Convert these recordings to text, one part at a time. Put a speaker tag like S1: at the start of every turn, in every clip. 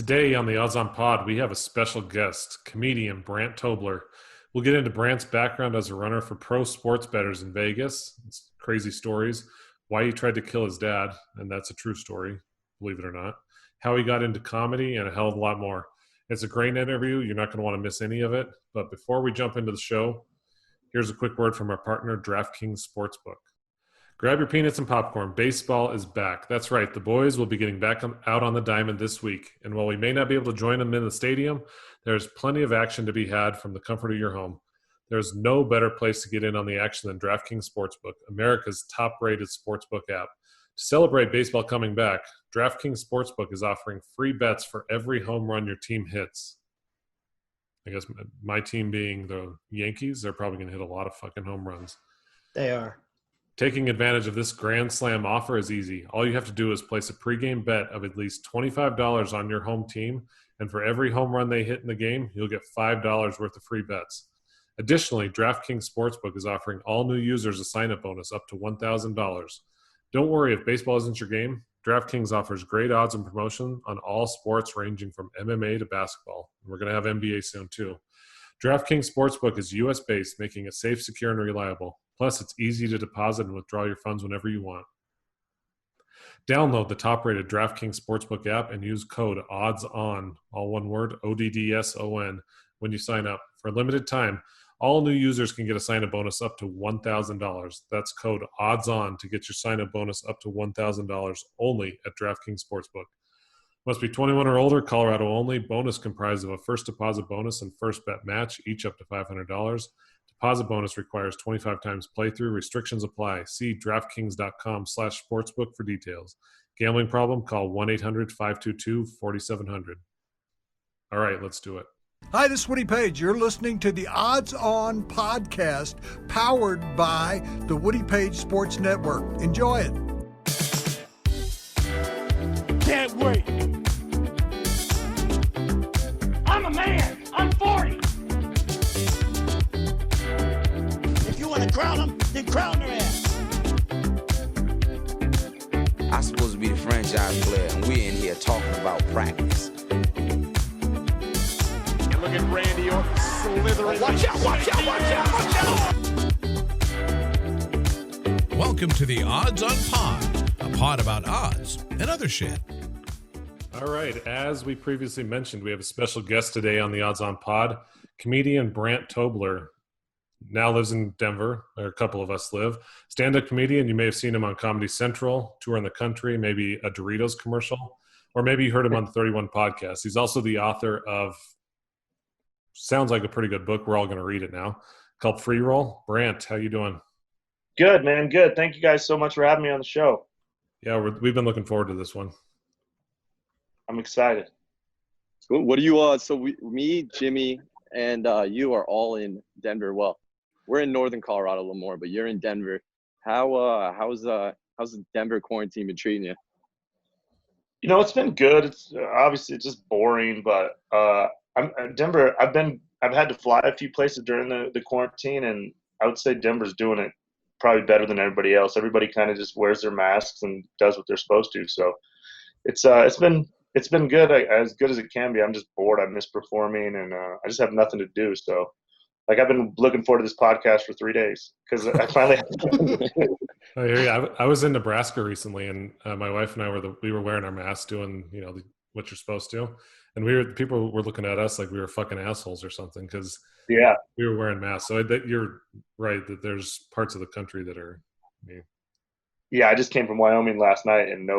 S1: Today on the Odds On Pod, we have a special guest, comedian Brandt Tobler. We'll get into Brandt's background as a runner for pro sports bettors in Vegas. It's crazy stories. Why he tried to kill his dad, and that's a true story, believe it or not. How he got into comedy, and a hell of a lot more. It's a great interview. You're not going to want to miss any of it. But before we jump into the show, here's a quick word from our partner, DraftKings Sportsbook. Grab your peanuts and popcorn. Baseball is back. That's right. The boys will be getting back out on the diamond this week. And while we may not be able to join them in the stadium, there's plenty of action to be had from the comfort of your home. There's no better place to get in on the action than DraftKings Sportsbook, America's top-rated sportsbook app. To celebrate baseball coming back, DraftKings Sportsbook is offering free bets for every home run your team hits. I guess my team being the Yankees, they're probably going to hit a lot of fucking home runs.
S2: They are.
S1: Taking advantage of this Grand Slam offer is easy. All you have to do is place a pregame bet of at least $25 on your home team, and for every home run they hit in the game, you'll get $5 worth of free bets. Additionally, DraftKings Sportsbook is offering all new users a sign-up bonus up to $1,000. Don't worry if baseball isn't your game. DraftKings offers great odds and promotion on all sports ranging from MMA to basketball. We're going to have NBA soon too. DraftKings Sportsbook is U.S.-based, making it safe, secure, and reliable. Plus, it's easy to deposit and withdraw your funds whenever you want. Download the top-rated DraftKings Sportsbook app and use code ODDSON, all one word, ODDSON, when you sign up. For a limited time, all new users can get a sign-up bonus up to $1,000. That's code ODDSON to get your sign-up bonus up to $1,000 only at DraftKings Sportsbook. Must be 21 or older, Colorado only. Bonus comprised of a first deposit bonus and first bet match, each up to $500. Deposit bonus requires 25 times playthrough. Restrictions apply. See DraftKings.com/sportsbook for details. Gambling problem? Call 1-800-522-4700. All right, let's do it.
S3: Hi, this is Woody Paige. You're listening to the Odds On podcast powered by the Woody Paige Sports Network. Enjoy it.
S4: Can't wait. I'm a man. I'm 40. If you want to crown them, then crown their ass.
S5: I'm supposed to be the franchise player, and we're in here talking about practice.
S4: And look at Randy Orton slithering. Watch out, watch out, watch out, watch out.
S6: Welcome to the Odds On Pod, a pod about odds and other shit.
S1: All right, as we previously mentioned, we have a special guest today on the Odds On Pod, comedian Brandt Tobler. Now lives in Denver, or a couple of us live. Stand-up comedian, you may have seen him on Comedy Central, touring the country, maybe a Doritos commercial, or maybe you heard him on the 31 podcast. He's also the author of, sounds like a pretty good book, we're all going to read it now, called Free Roll. Brandt, how you doing?
S7: Good, man, good. Thank you guys so much for having me on the show.
S1: Yeah, we've been looking forward to this one.
S7: I'm excited.
S8: What do you me, Jimmy, and you are all in Denver. Well, we're in northern Colorado a little more, but you're in Denver. How's the Denver quarantine been treating you?
S7: You know, it's been good. It's obviously just boring, but Denver. I've had to fly a few places during the quarantine, and I would say Denver's doing it probably better than everybody else. Everybody kind of just wears their masks and does what they're supposed to. So it's been good, as good as it can be. I'm just bored. I miss performing, and I just have nothing to do. So, like, I've been looking forward to this podcast for 3 days because I finally have something to do.
S1: I hear you. I was in Nebraska recently, and my wife and I we were wearing our masks, doing what you're supposed to, and people were looking at us like we were fucking assholes or something because we were wearing masks. So you're right that there's parts of the country that are.
S7: Yeah, I just came from Wyoming last night, and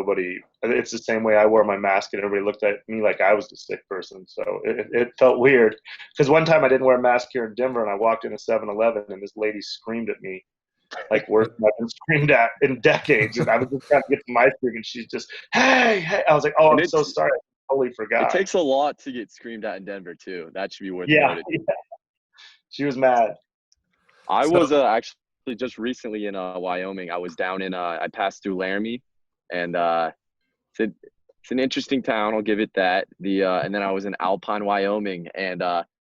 S7: it's the same way I wore my mask, and everybody looked at me like I was the sick person. So it felt weird. Because one time I didn't wear a mask here in Denver, and I walked into 7-Eleven, and this lady screamed at me like worse than I've been screamed at in decades. And I was just trying to get some ice cream, and she's just, hey. I was like, oh, I'm so sorry. I totally forgot.
S8: It takes a lot to get screamed at in Denver, too. That should be worth noting. Yeah.
S7: She was mad.
S8: I was actually just recently in Wyoming. I was down in I passed through Laramie, and it's an interesting town, I'll give it that. And then I was in Alpine, Wyoming, and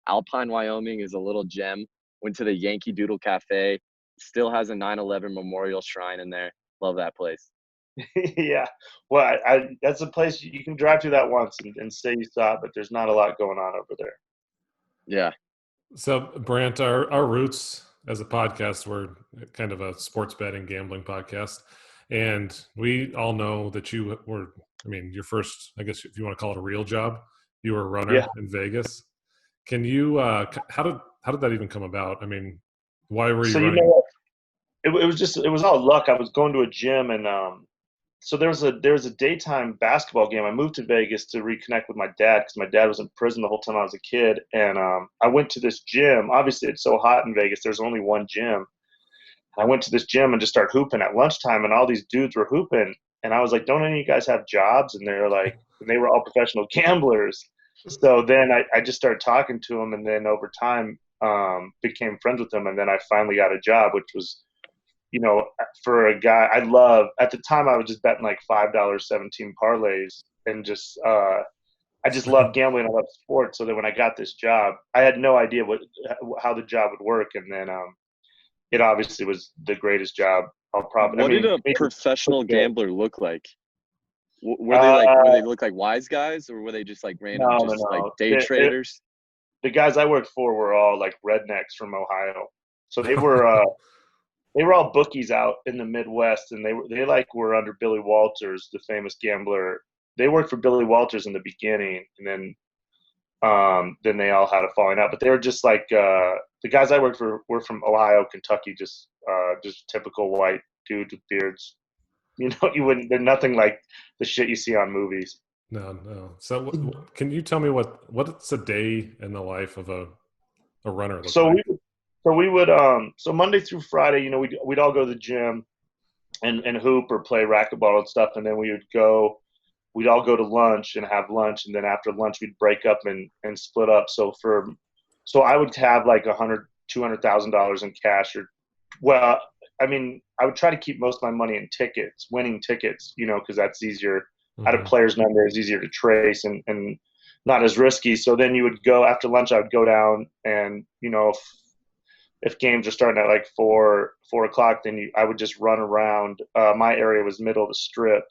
S8: Alpine, Wyoming is a little gem. Went to the Yankee Doodle Cafe. Still has a 9/11 memorial shrine in there. Love that place.
S7: Yeah. Well, that's a place you can drive through that once and say you saw it, but there's not a lot going on over there.
S8: Yeah.
S1: So, Brandt, our roots as a podcast, we're kind of a sports betting gambling podcast. And we all know that you were, your first, I guess if you want to call it a real job, you were a runner
S7: Yeah.
S1: in Vegas. Can you, how did that even come about? Why were you
S7: So, you
S1: running?
S7: know what? It was all luck. I was going to a gym and so there was a daytime basketball game. I moved to Vegas to reconnect with my dad because my dad was in prison the whole time I was a kid. And I went to this gym. Obviously, it's so hot in Vegas. There's only one gym. I went to this gym and just started hooping at lunchtime, and all these dudes were hooping. And I was like, "Don't any of you guys have jobs?" And they were all professional gamblers. So then I just started talking to them, and then over time became friends with them. And then I finally got a job, which was, for a guy at the time I was just betting like $5.17 parlays and just I just love gambling. I love sports. So that when I got this job, I had no idea how the job would work. And then it obviously was the greatest job I'll probably.
S8: What did a professional gambler look like? Were they look like wise guys, or were they just like random, like day traders?
S7: The guys I worked for were all like rednecks from Ohio. So they were they were all bookies out in the Midwest, and they were under Billy Walters, the famous gambler. They worked for Billy Walters in the beginning, and then they all had a falling out. But they were just like the guys I worked for were from Ohio, Kentucky, just typical white dudes with beards. They're nothing like the shit you see on movies.
S1: No. So can you tell me what's a day in the life of a runner look like?
S7: We would so Monday through Friday, we'd all go to the gym and hoop or play racquetball and stuff, and then we'd all go to lunch and have lunch, and then after lunch we'd break up and split up. So I would have like $200,000 in cash, I would try to keep most of my money in winning tickets, because that's easier.
S1: Mm-hmm.
S7: At a player's number is easier to trace and not as risky. So then you would go after lunch. I would go down and if games are starting at like 4 o'clock, then I would just run around. My area was middle of the strip,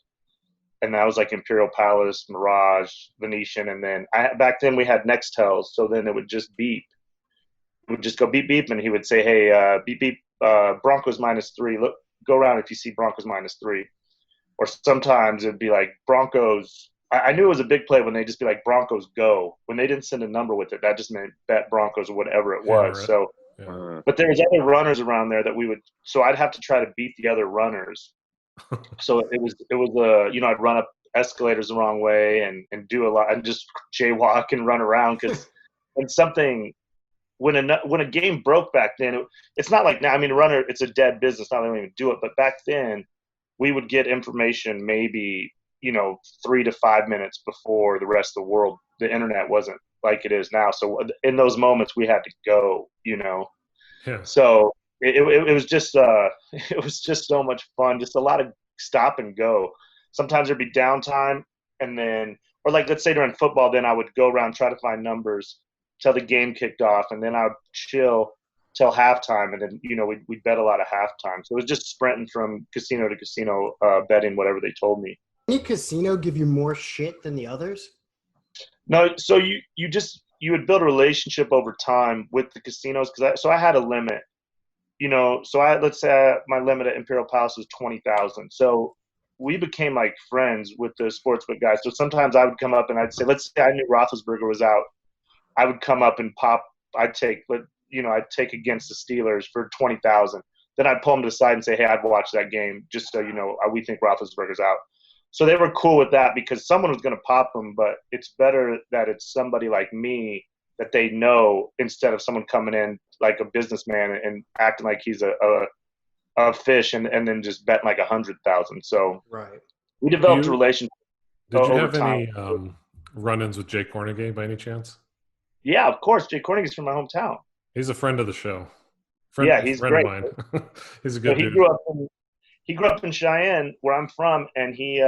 S7: and that was like Imperial Palace, Mirage, Venetian, and then back then we had Nextels, so then it would just beep. It would just go beep beep, and he would say, "Hey, beep beep, Broncos -3. Look, go around if you see Broncos -3." Or sometimes it'd be like Broncos. I knew it was a big play when they just be like Broncos go. When they didn't send a number with it, that just meant bet Broncos or whatever it was.
S1: Right.
S7: So.
S1: Yeah.
S7: But there was other runners around there that so I'd have to try to beat the other runners. So it was I'd run up escalators the wrong way and do a lot and just jaywalk and run around when a game broke back then, it's not like now. Runner, it's a dead business. Now they don't even do it. But back then, we would get information maybe 3 to 5 minutes before the rest of the world. The internet wasn't like it is now. So in those moments we had to go,
S1: Yeah.
S7: So it was just so much fun. Just a lot of stop and go. Sometimes there'd be downtime or like, let's say during football, then I would go around, try to find numbers till the game kicked off. And then I would chill till halftime. And then, we'd bet a lot of halftime. So it was just sprinting from casino to casino, betting whatever they told me.
S2: Any casino give you more shit than the others?
S7: No, so you would build a relationship over time with the casinos because I had a limit, So let's say my limit at Imperial Palace was 20,000. So we became like friends with the sportsbook guys. So sometimes I would come up and I'd say, let's say I knew Roethlisberger was out, I would come up and pop. I'd take against the Steelers for 20,000. Then I'd pull them to the side and say, hey, I'd watch that game just so we think Roethlisberger's out. So they were cool with that because someone was going to pop them, but it's better that it's somebody like me that they know instead of someone coming in like a businessman and acting like he's a fish and then just betting like 100,000. So
S2: right.
S7: We developed a relationship.
S1: Did you have any run-ins with Jay Cornegay by any chance?
S7: Yeah, of course. Jay Cornegay's from my hometown.
S1: He's a friend of the show.
S7: He's great.
S1: Of mine. He's a good dude.
S7: He grew up in Cheyenne, where I'm from, and he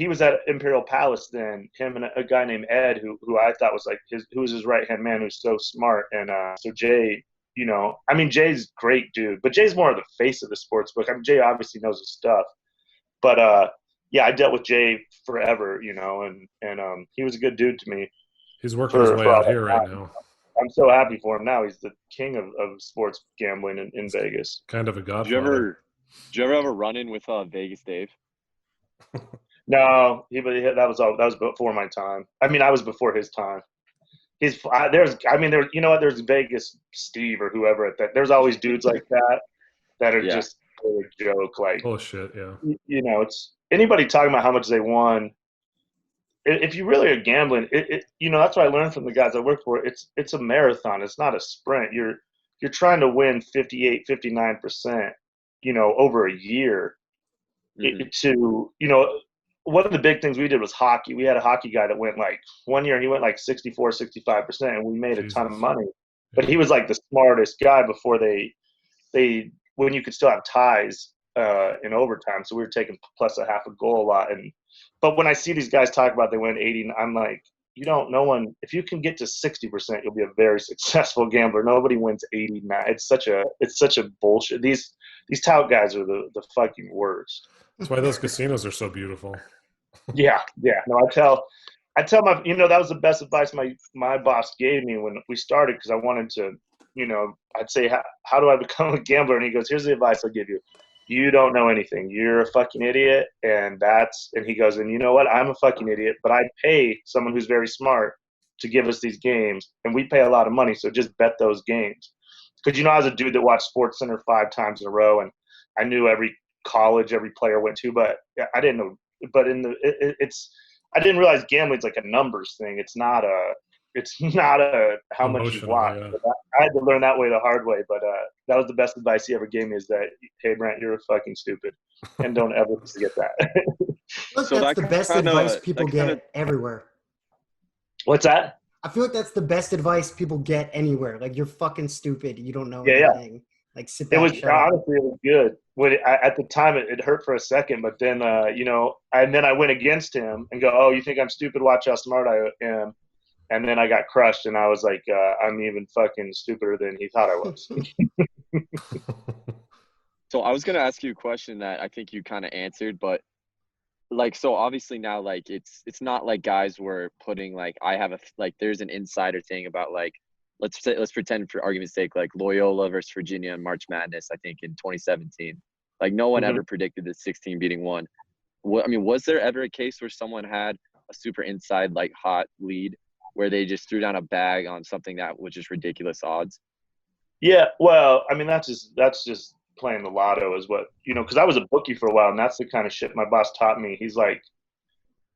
S7: was at Imperial Palace then. Him and a guy named Ed, who I thought was like who was his right hand man, who's so smart. And so Jay, you know, I mean, Jay's a great dude, but Jay's more of the face of the sports book. I mean, Jay obviously knows his stuff, but yeah, I dealt with Jay forever, you know, and he was a good dude to me.
S1: He's working his way out here right now.
S7: I'm so happy for him now. He's the king of sports gambling in Vegas.
S1: Kind of a godfather.
S8: Did you ever have a run-in with Vegas Dave?
S7: No, that was before my time. I mean, I was before his time. There's you know what? There's Vegas Steve or whoever at that. There's always dudes like that are just a joke. Like,
S1: oh shit, yeah.
S7: You know, it's anybody talking about how much they won. If you really are gambling, you know, that's what I learned from the guys I work for. It's a marathon. It's not a sprint. You're trying to win 58, 59%, you know, over a year. To, you know, one of the big things we did was hockey. We had a hockey guy that went like one year, he went like 64, 65%, and we made a ton of money. But he was like the smartest guy before they when you could still have ties in overtime. So we were taking plus a half a goal a lot. But when I see these guys talk about they win 80, I'm like, if you can get to 60%, you'll be a very successful gambler. Nobody wins 89. It's such a bullshit. These tout guys are the fucking worst.
S1: That's why those casinos are so beautiful.
S7: Yeah. No, I tell my, you know, that was the best advice my boss gave me when we started, because I wanted to, you know, I'd say, how do I become a gambler? And he goes, here's the advice I'll give you. You don't know anything. You're a fucking idiot. And he goes, and you know what? I'm a fucking idiot, but I pay someone who's very smart to give us these games, and we pay a lot of money. So just bet those games. Because, you know, I was a dude that watched SportsCenter 5 times in a row, and I knew every college every player went to, but I didn't know. But I didn't realize gambling's like a numbers thing. It's not a how much you watch.
S1: Yeah.
S7: I had to learn that way the hard way. But that was the best advice he ever gave me, is that, hey, Brandt, you're fucking stupid, and don't ever forget that.
S2: Look,
S8: So
S2: that's
S8: that
S2: the best
S8: kinda-
S2: advice people
S8: that
S2: get
S8: kinda-
S2: everywhere.
S7: What's that?
S2: I feel like that's the best advice people get anywhere. Like, you're fucking stupid. You don't know
S7: Yeah.
S2: anything. Like, sit back.
S7: It was
S2: shut up.
S7: honestly, it was good. At the time, it hurt for a second, but then you know, and then I went against him and go, oh, you think I'm stupid? Watch how smart I am. And then I got crushed, and I was like, I'm even fucking stupider than he thought I was.
S8: So I was gonna ask you a question that I think you kind of answered, but like, so obviously now, like, it's not like guys were putting like, there's an insider thing about, like, let's pretend for argument's sake, like Loyola versus Virginia in March Madness, I think in 2017. Like, no one ever predicted the 16 beating one. Was there ever a case where someone had a super inside, like, hot lead where they just threw down a bag on something that was just ridiculous odds?
S7: Yeah, well, I mean, that's just playing the lotto is what, you know, because I was a bookie for a while, and that's the kind of shit my boss taught me. He's like,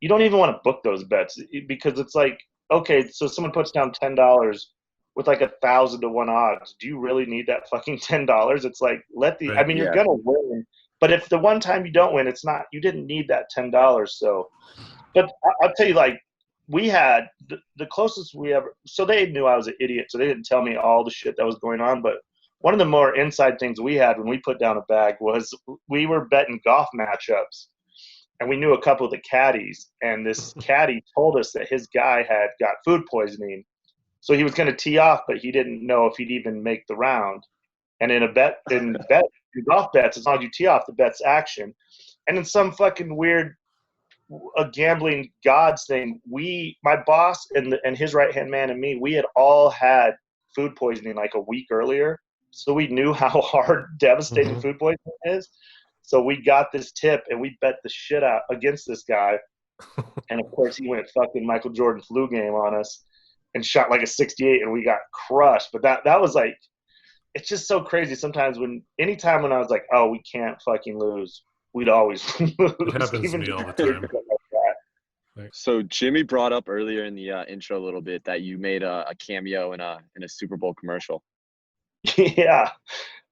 S7: you don't even want to book those bets, because it's like, okay, so someone puts down $10 with like 1,000 to 1 odds. Do you really need that fucking $10? It's like, I mean, you're gonna win, but if the one time you don't win, it's not, you didn't need that $10. So, but I'll tell you, like, we had the closest we ever, so they knew I was an idiot, so they didn't tell me all the shit that was going on, but one of the more inside things we had when we put down a bag was we were betting golf matchups, and we knew a couple of the caddies, and this caddy told us that his guy had got food poisoning, so he was going to tee off, but he didn't know if he'd even make the round. And in golf bets, as long as you tee off, the bet's action. And in some fucking weird a gambling gods thing, my boss and his right hand man and me, we had all had food poisoning like a week earlier, so we knew how hard devastating food poisoning is. So we got this tip, and we bet the shit out against this guy, and of course he went fucking Michael Jordan flu game on us and shot like a 68, and we got crushed. But that was like, it's just so crazy sometimes anytime when I was like, oh, we can't fucking lose, we'd always lose.
S1: It happens to me all the time.
S8: So Jimmy brought up earlier in the intro a little bit that you made a cameo in a Super Bowl commercial.
S7: Yeah.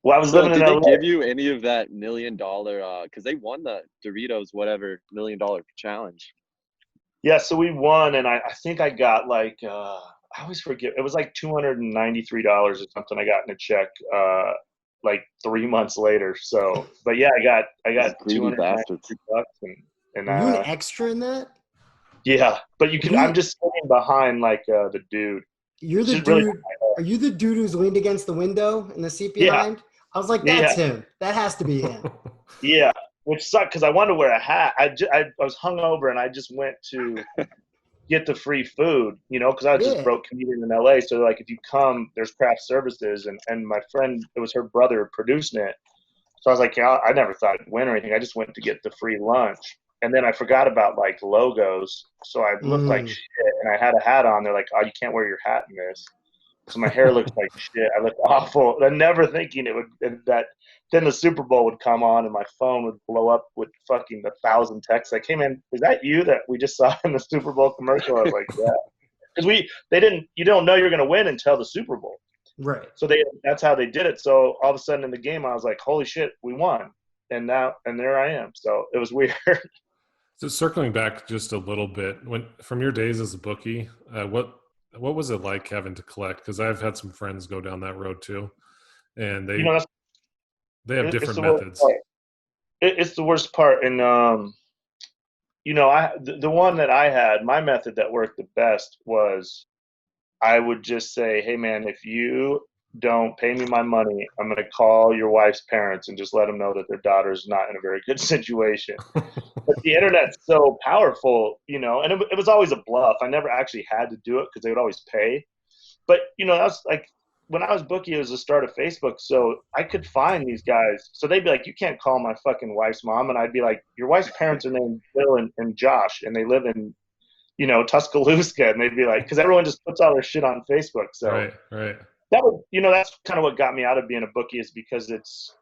S7: Well, I was living in
S8: LA. Did they give you any of that $1 million? Because they won the Doritos $1 million challenge.
S7: Yeah, so we won, and I think I got like I always forget, it was like $293 or something. I got in a check like 3 months later. So, but yeah, I got $293, and
S2: Were you an extra in that?
S7: yeah, but I'm just sitting behind like the dude.
S2: You're the
S7: Just really,
S2: dude. Are you the dude who's leaned against the window in the seat
S7: Yeah.
S2: behind? I was like, that's him. That has to be him.
S7: yeah, which sucked because I wanted to wear a hat. I was hungover and I just went to get the free food, because I was just
S2: Yeah.
S7: broke commuting in LA. So like, if you come, there's craft services, and my friend, it was her brother producing it. So I was like, yeah, I never thought I'd win or anything. I just went to get the free lunch. And then I forgot about like logos. So I looked like shit and I had a hat on. They're like, oh, you can't wear your hat in this. So my hair looks like shit. I look awful. I'm never thinking that then the Super Bowl would come on and my phone would blow up with fucking 1,000 texts. I came in, is that you that we just saw in the Super Bowl commercial? I was like, yeah. Because you don't know you're going to win until the Super Bowl.
S2: Right.
S7: So that's how they did it. So all of a sudden in the game, I was like, holy shit, we won. And there I am. So it was weird.
S1: So circling back just a little bit, from your days as a bookie, what was it like having to collect? Because I've had some friends go down that road too, and they have different methods.
S7: It's the worst part. And the one that I had, my method that worked the best was I would just say, hey man, if you don't pay me my money, I'm going to call your wife's parents and just let them know that their daughter's not in a very good situation. But the internet's so powerful, and it was always a bluff. I never actually had to do it because they would always pay. But, that's like when I was bookie, it was the start of Facebook. So I could find these guys. So they'd be like, you can't call my fucking wife's mom. And I'd be like, your wife's parents are named Bill and Josh, and they live in, Tuscaloosa. And they'd be like, because everyone just puts all their shit on Facebook. So
S1: right.
S7: That was, that's kind of what got me out of being a bookie, is because it's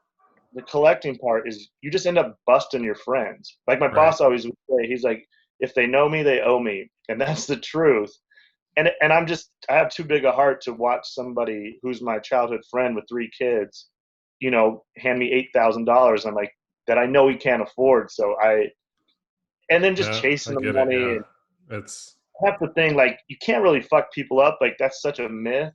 S7: the collecting part is you just end up busting your friends. Like my boss always would say, he's like, if they know me, they owe me. And that's the truth. And I have too big a heart to watch somebody who's my childhood friend with 3 kids, hand me $8,000. I'm like, that I know he can't afford. So and then just chasing the money.
S1: That's
S7: the thing. Like, you can't really fuck people up. Like, that's such a myth.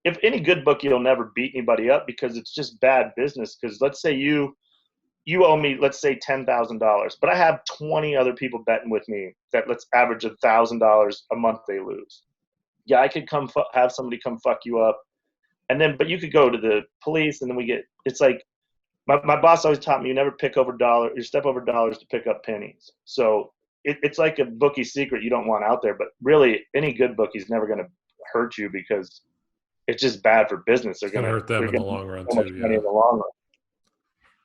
S7: If any good bookie will never beat anybody up, because it's just bad business. Because let's say you owe me, let's say $10,000, but I have 20 other people betting with me that let's average $1,000 a month they lose. Yeah, I could have somebody come fuck you up, but you could go to the police, and then it's like my boss always taught me, you never step over dollars to pick up pennies. So it's like a bookie secret you don't want out there. But really, any good bookie is never going to hurt you, because it's just bad for business. They're going to
S1: hurt them in the long run
S7: too. Money in the long run.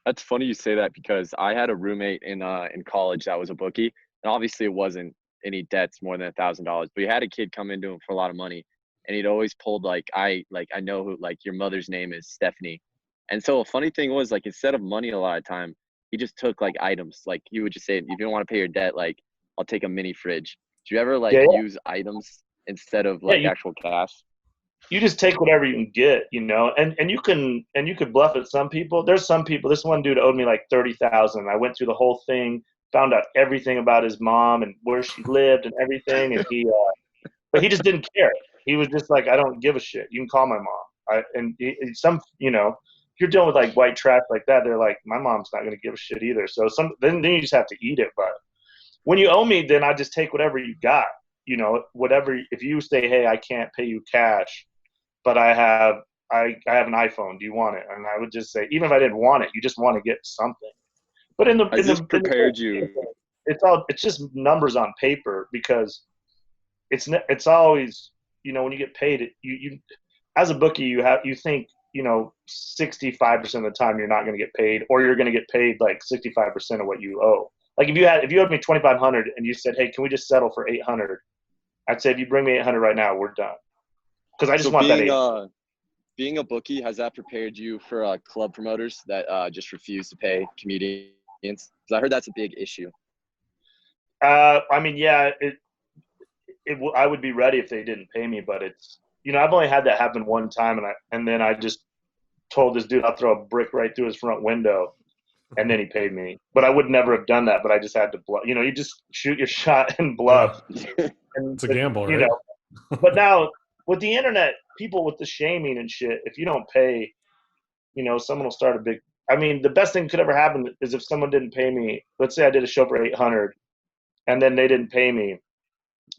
S8: That's funny you say that, because I had a roommate in college that was a bookie, and obviously it wasn't any debts more than $1,000, but he had a kid come into him for a lot of money, and he'd always pulled I know who, like, your mother's name is Stephanie. And so a funny thing was, like, instead of money a lot of time, he just took like items. Like, he would just say, if you don't want to pay your debt, like, I'll take a mini fridge. Do you ever use items instead of actual cash?
S7: You just take whatever you can get, and you could bluff at some people. There's some people. This one dude owed me like $30,000. I went through the whole thing, found out everything about his mom and where she lived and everything, and but he just didn't care. He was just like, I don't give a shit. You can call my mom. If you're dealing with like white trash like that, they're like, my mom's not gonna give a shit either. So then you just have to eat it. But when you owe me, then I just take whatever you got. Whatever. If you say, hey, I can't pay you cash, but I have an iPhone. Do you want it? And I would just say, even if I didn't want it, you just want to get something. But it's just numbers on paper, because it's always, when you get paid, you as a bookie, you think 65% of the time you're not going to get paid, or you're going to get paid like 65% of what you owe. Like, if you owed me $2,500 and you said, hey, can we just settle for $800? I'd say, if you bring me $800 right now, we're done. Because I just want that.
S8: Being a bookie, has that prepared you for club promoters that just refuse to pay comedians? Because I heard that's a big issue.
S7: I would be ready if they didn't pay me, but it's, I've only had that happen one time, and then I just told this dude I'll throw a brick right through his front window, and then he paid me. But I would never have done that, but I just had to bluff. You just shoot your shot and bluff.
S1: Yeah. It's a gamble, right?
S7: But now with the internet, people with the shaming and shit, if you don't pay, someone will start a big. The best thing could ever happen is if someone didn't pay me. Let's say I did a show for $800, and then they didn't pay me.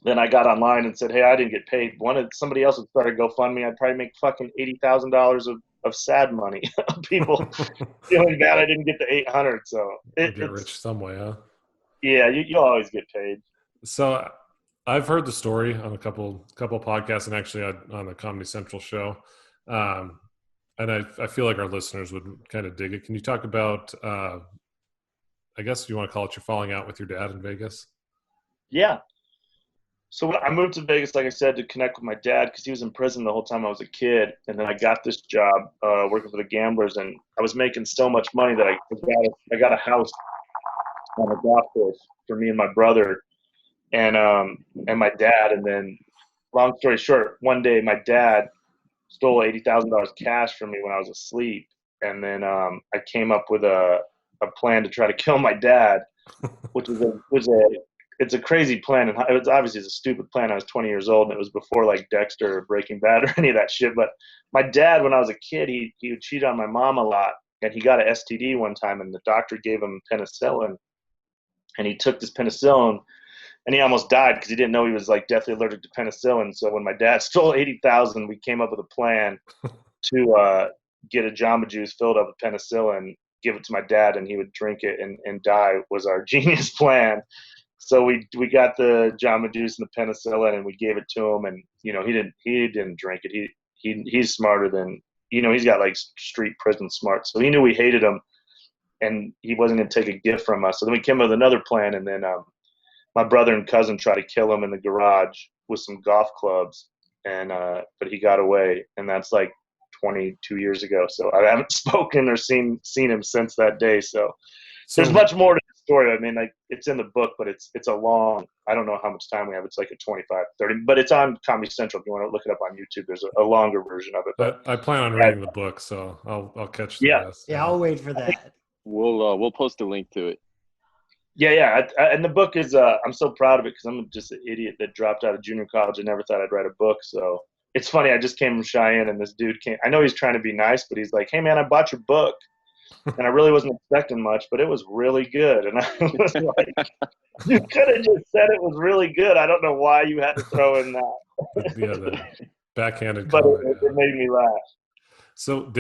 S7: then I got online and said, hey, I didn't get paid. Somebody else would start a GoFundMe. I'd probably make fucking $80,000 of sad money. People feeling bad I didn't get the 800. So
S1: Get rich some way, huh?
S7: Yeah, you'll always get paid.
S1: So I've heard the story on a couple podcasts and actually on the Comedy Central show. And I feel like our listeners would kind of dig it. Can you talk about, I guess you want to call it your falling out with your dad in Vegas?
S7: Yeah. So when I moved to Vegas, like I said, to connect with my dad because he was in prison the whole time I was a kid. And then I got this job working for the gamblers, and I was making so much money that I got a house on a golf course for me and my brother and my dad. And then, long story short, one day my dad stole $80,000 cash from me when I was asleep, and then I came up with a plan to try to kill my dad, which it's a crazy plan, and it was obviously a stupid plan. I was 20 years old, and it was before like Dexter or Breaking Bad or any of that shit. But my dad, when I was a kid, he would cheat on my mom a lot, and he got an STD one time, and the doctor gave him penicillin, and he took this penicillin, and he almost died because he didn't know he was like deathly allergic to penicillin. So when my dad stole 80,000, we came up with a plan to get a Jamba Juice filled up with penicillin, give it to my dad, and he would drink it and die. Was our genius plan. So we got the Jamba Juice and the penicillin, and we gave it to him. And he didn't drink it. He's smarter than he's got like street prison smart. So he knew we hated him, and he wasn't gonna take a gift from us. So then we came up with another plan, and then my brother and cousin tried to kill him in the garage with some golf clubs, and but he got away, and that's like 22 years ago. So I haven't spoken or seen him since that day. So there's much more to the story. I mean, like it's in the book, but it's a long. I don't know how much time we have. It's like a 25, 30, but it's on Comedy Central. If you want to look it up on YouTube, there's a longer version of it. But
S1: I plan on reading the book, so I'll catch the rest.
S2: Yeah, I'll wait for that.
S8: We'll post a link to it.
S7: Yeah. And the book is, I'm so proud of it because I'm just an idiot that dropped out of junior college and never thought I'd write a book. So it's funny. I just came from Cheyenne, and this dude came. I know he's trying to be nice, but he's like, hey, man, I bought your book. And I really wasn't expecting much, but it was really good. And I was like, you could have just said it was really good. I don't know why you had to throw in that.
S1: Yeah, the backhanded
S7: but
S1: comment.
S7: it made me laugh. So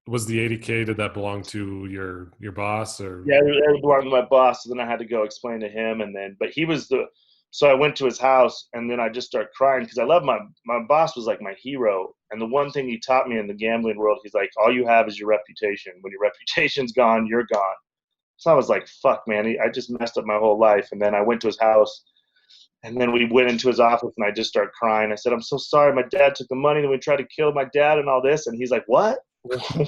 S1: was the 80K, did that belong to your boss or?
S7: Yeah, it belonged to my boss. So then I had to go explain to him, but he was so I went to his house, and then I just started crying because I love my boss was like my hero. And the one thing he taught me in the gambling world, he's like, all you have is your reputation. When your reputation's gone, you're gone. So I was like, fuck, man, I just messed up my whole life. And then I went to his house, and then we went into his office, and I just started crying. I said, I'm so sorry. My dad took the money, and we tried to kill my dad and all this. And he's like, what?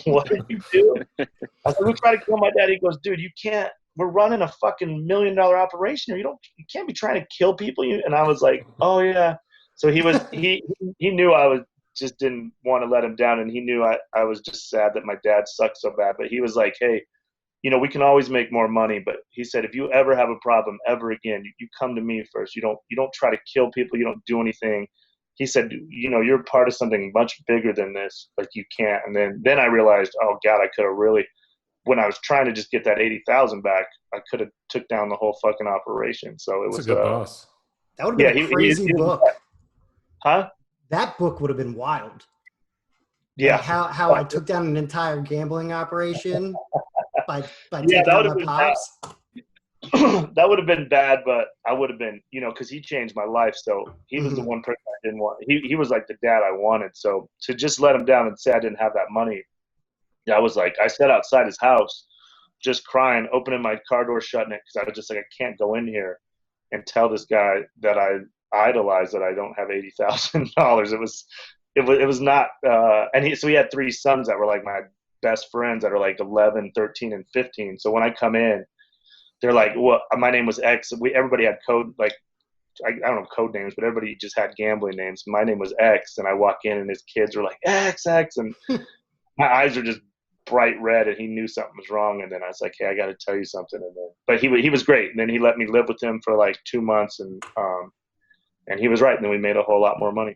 S7: What did you do? I said, we tried to kill my dad. He goes, dude, you can't. We're running a fucking $1 million operation here. You can't be trying to kill people. And I was like, oh yeah. So he knew I just didn't want to let him down, and he knew I was just sad that my dad sucked so bad. But he was like, hey, we can always make more money. But he said, if you ever have a problem ever again, you come to me first. You don't try to kill people. You don't do anything. He said, you're part of something much bigger than this. Like you can't. And then I realized, oh God, I could have really. When I was trying to just get that 80,000 back, I could have took down the whole fucking operation. So it was
S1: a good boss.
S2: That would have been a crazy book.
S7: Huh?
S2: That book would have been wild.
S7: Yeah.
S2: Like how I took down an entire gambling operation by taking
S7: that
S2: out my pops.
S7: That would have been bad, but I would have been, because he changed my life. So he was the one person I didn't want. He was like the dad I wanted. So to just let him down and say I didn't have that money, I was like, I sat outside his house just crying, opening my car door, shutting it, because I was just like, I can't go in here and tell this guy that I idolize that I don't have $80,000. It was not and so he had 3 sons that were like my best friends that are like 11, 13, and 15. So when I come in, they're like, well, my name was X. Everybody had code, like, I don't know code names, but everybody just had gambling names. My name was X, and I walk in, and his kids are like, X, and my eyes are just bright red, and he knew something was wrong. And then I was like, hey, I got to tell you something. But he was great. And then he let me live with him for like 2 months, and he was right. And then we made a whole lot more money.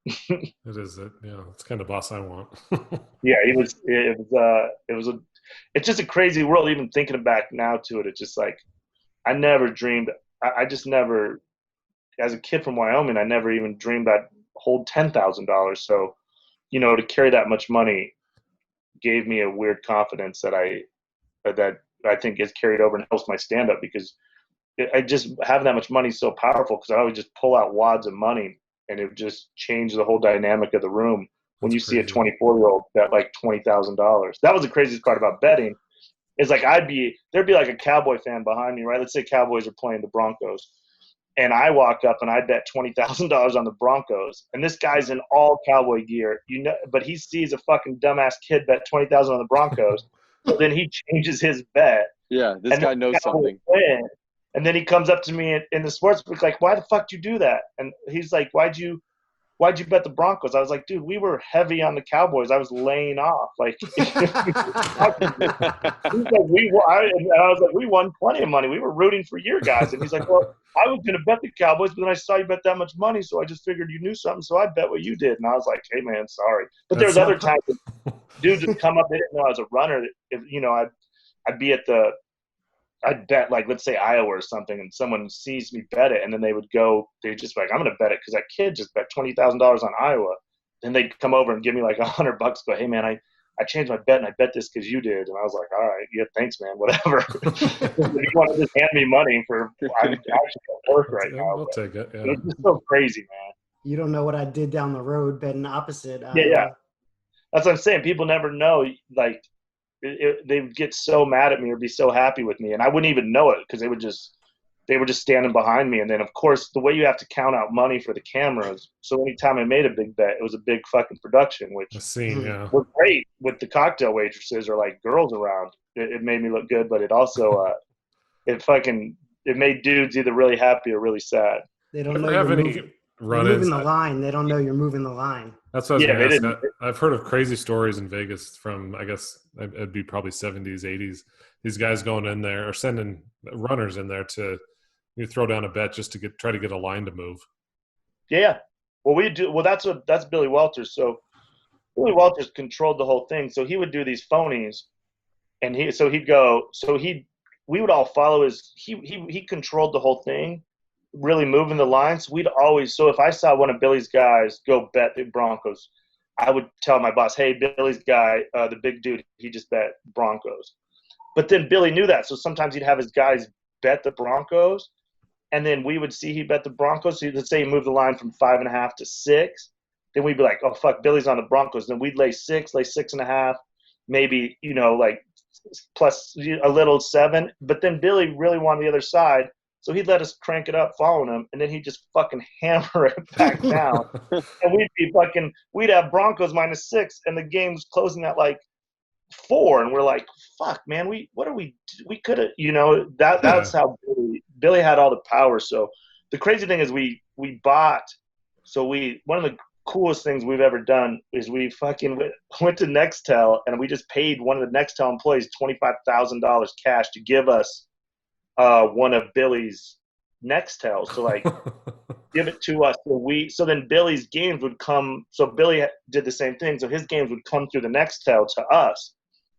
S1: It's kind of boss I want.
S7: Yeah, it's just a crazy world. Even thinking back now to it, it's just like I never dreamed. I just never as a kid from Wyoming, I never even dreamed I'd hold $10,000. So, to carry that much money gave me a weird confidence that I think is carried over and helps my stand up, because I just having that much money is so powerful, because I always just pull out wads of money and it would just change the whole dynamic of the room when you see a 24-year-old bet like $20,000. That was the craziest part about betting, is like there'd be like a Cowboy fan behind me, right? Let's say Cowboys are playing the Broncos, and I walk up and I bet $20,000 on the Broncos, and this guy's in all Cowboy gear, but he sees a fucking dumbass kid bet $20,000 on the Broncos, so then he changes his bet.
S8: Yeah, this guy knows something.
S7: And then he comes up to me in the sports book like, "Why the fuck did you do that?" And he's like, "Why'd you bet the Broncos?" I was like, "Dude, we were heavy on the Cowboys. I was laying off." Like, he's like, I was like, "We won plenty of money. We were rooting for your guys." And he's like, "Well, I was going to bet the Cowboys, but then I saw you bet that much money, so I just figured you knew something, so I bet what you did." And I was like, "Hey, man, sorry." But there's other times that dudes would come up, they didn't know I was a runner. I'd be at I'd bet, like, let's say Iowa or something, and someone sees me bet it, and then they'd just be like, "I'm going to bet it because that kid just bet $20,000 on Iowa." Then they'd come over and give me like $100, but, "Hey, man, I changed my bet and I bet this because you did." And I was like, "All right, yeah, thanks, man, whatever." If you want to just hand me money I'm actually at work right now.
S1: We'll take it. Yeah.
S7: It's just so crazy, man.
S2: You don't know what I did down the road betting opposite.
S7: Yeah. That's what I'm saying. People never know, like, they would get so mad at me or be so happy with me, and I wouldn't even know it, because they were just standing behind me. And then, of course, the way you have to count out money for the cameras, so anytime I made a big bet, it was a big fucking production, which was great with the cocktail waitresses or like girls around. It made me look good, but it also it made dudes either really happy or really sad.
S2: They don't know you're moving the line. They don't know you're moving the line.
S1: That's what I was going to ask. I've heard of crazy stories in Vegas from, I guess it'd be probably 70s, 80s. These guys going in there or sending runners in there to throw down a bet just to try to get a line to move. Yeah. Well, that's Billy Welter. So Billy Welter's controlled the whole thing. So he would do these phonies, and we would all follow he controlled the whole thing, really moving the lines. So if I saw one of Billy's guys go bet the Broncos, I would tell my boss, "Hey, Billy's guy, the big dude, he just bet Broncos." But then Billy knew that, so sometimes he'd have his guys bet the Broncos, and then we would see he bet the Broncos. So let's say he moved the line from 5.5 to 6. Then we'd be like, "Oh, fuck, Billy's on the Broncos." Then we'd lay 6.5, maybe, like plus a little 7. But then Billy really wanted the other side, so he'd let us crank it up following him, and then he'd just fucking hammer it back down. And we'd have Broncos -6, and the game's closing at like 4, and we're like, "Fuck, man, we could have, that's how Billy had all the power." So the crazy thing is we bought, one of the coolest things we've ever done is we fucking went to Nextel, and we just paid one of the Nextel employees $25,000 cash to give us one of Billy's Nextels to like give it to us. So then Billy's games would come. So Billy did the same thing. So his games would come through the Nextel to us,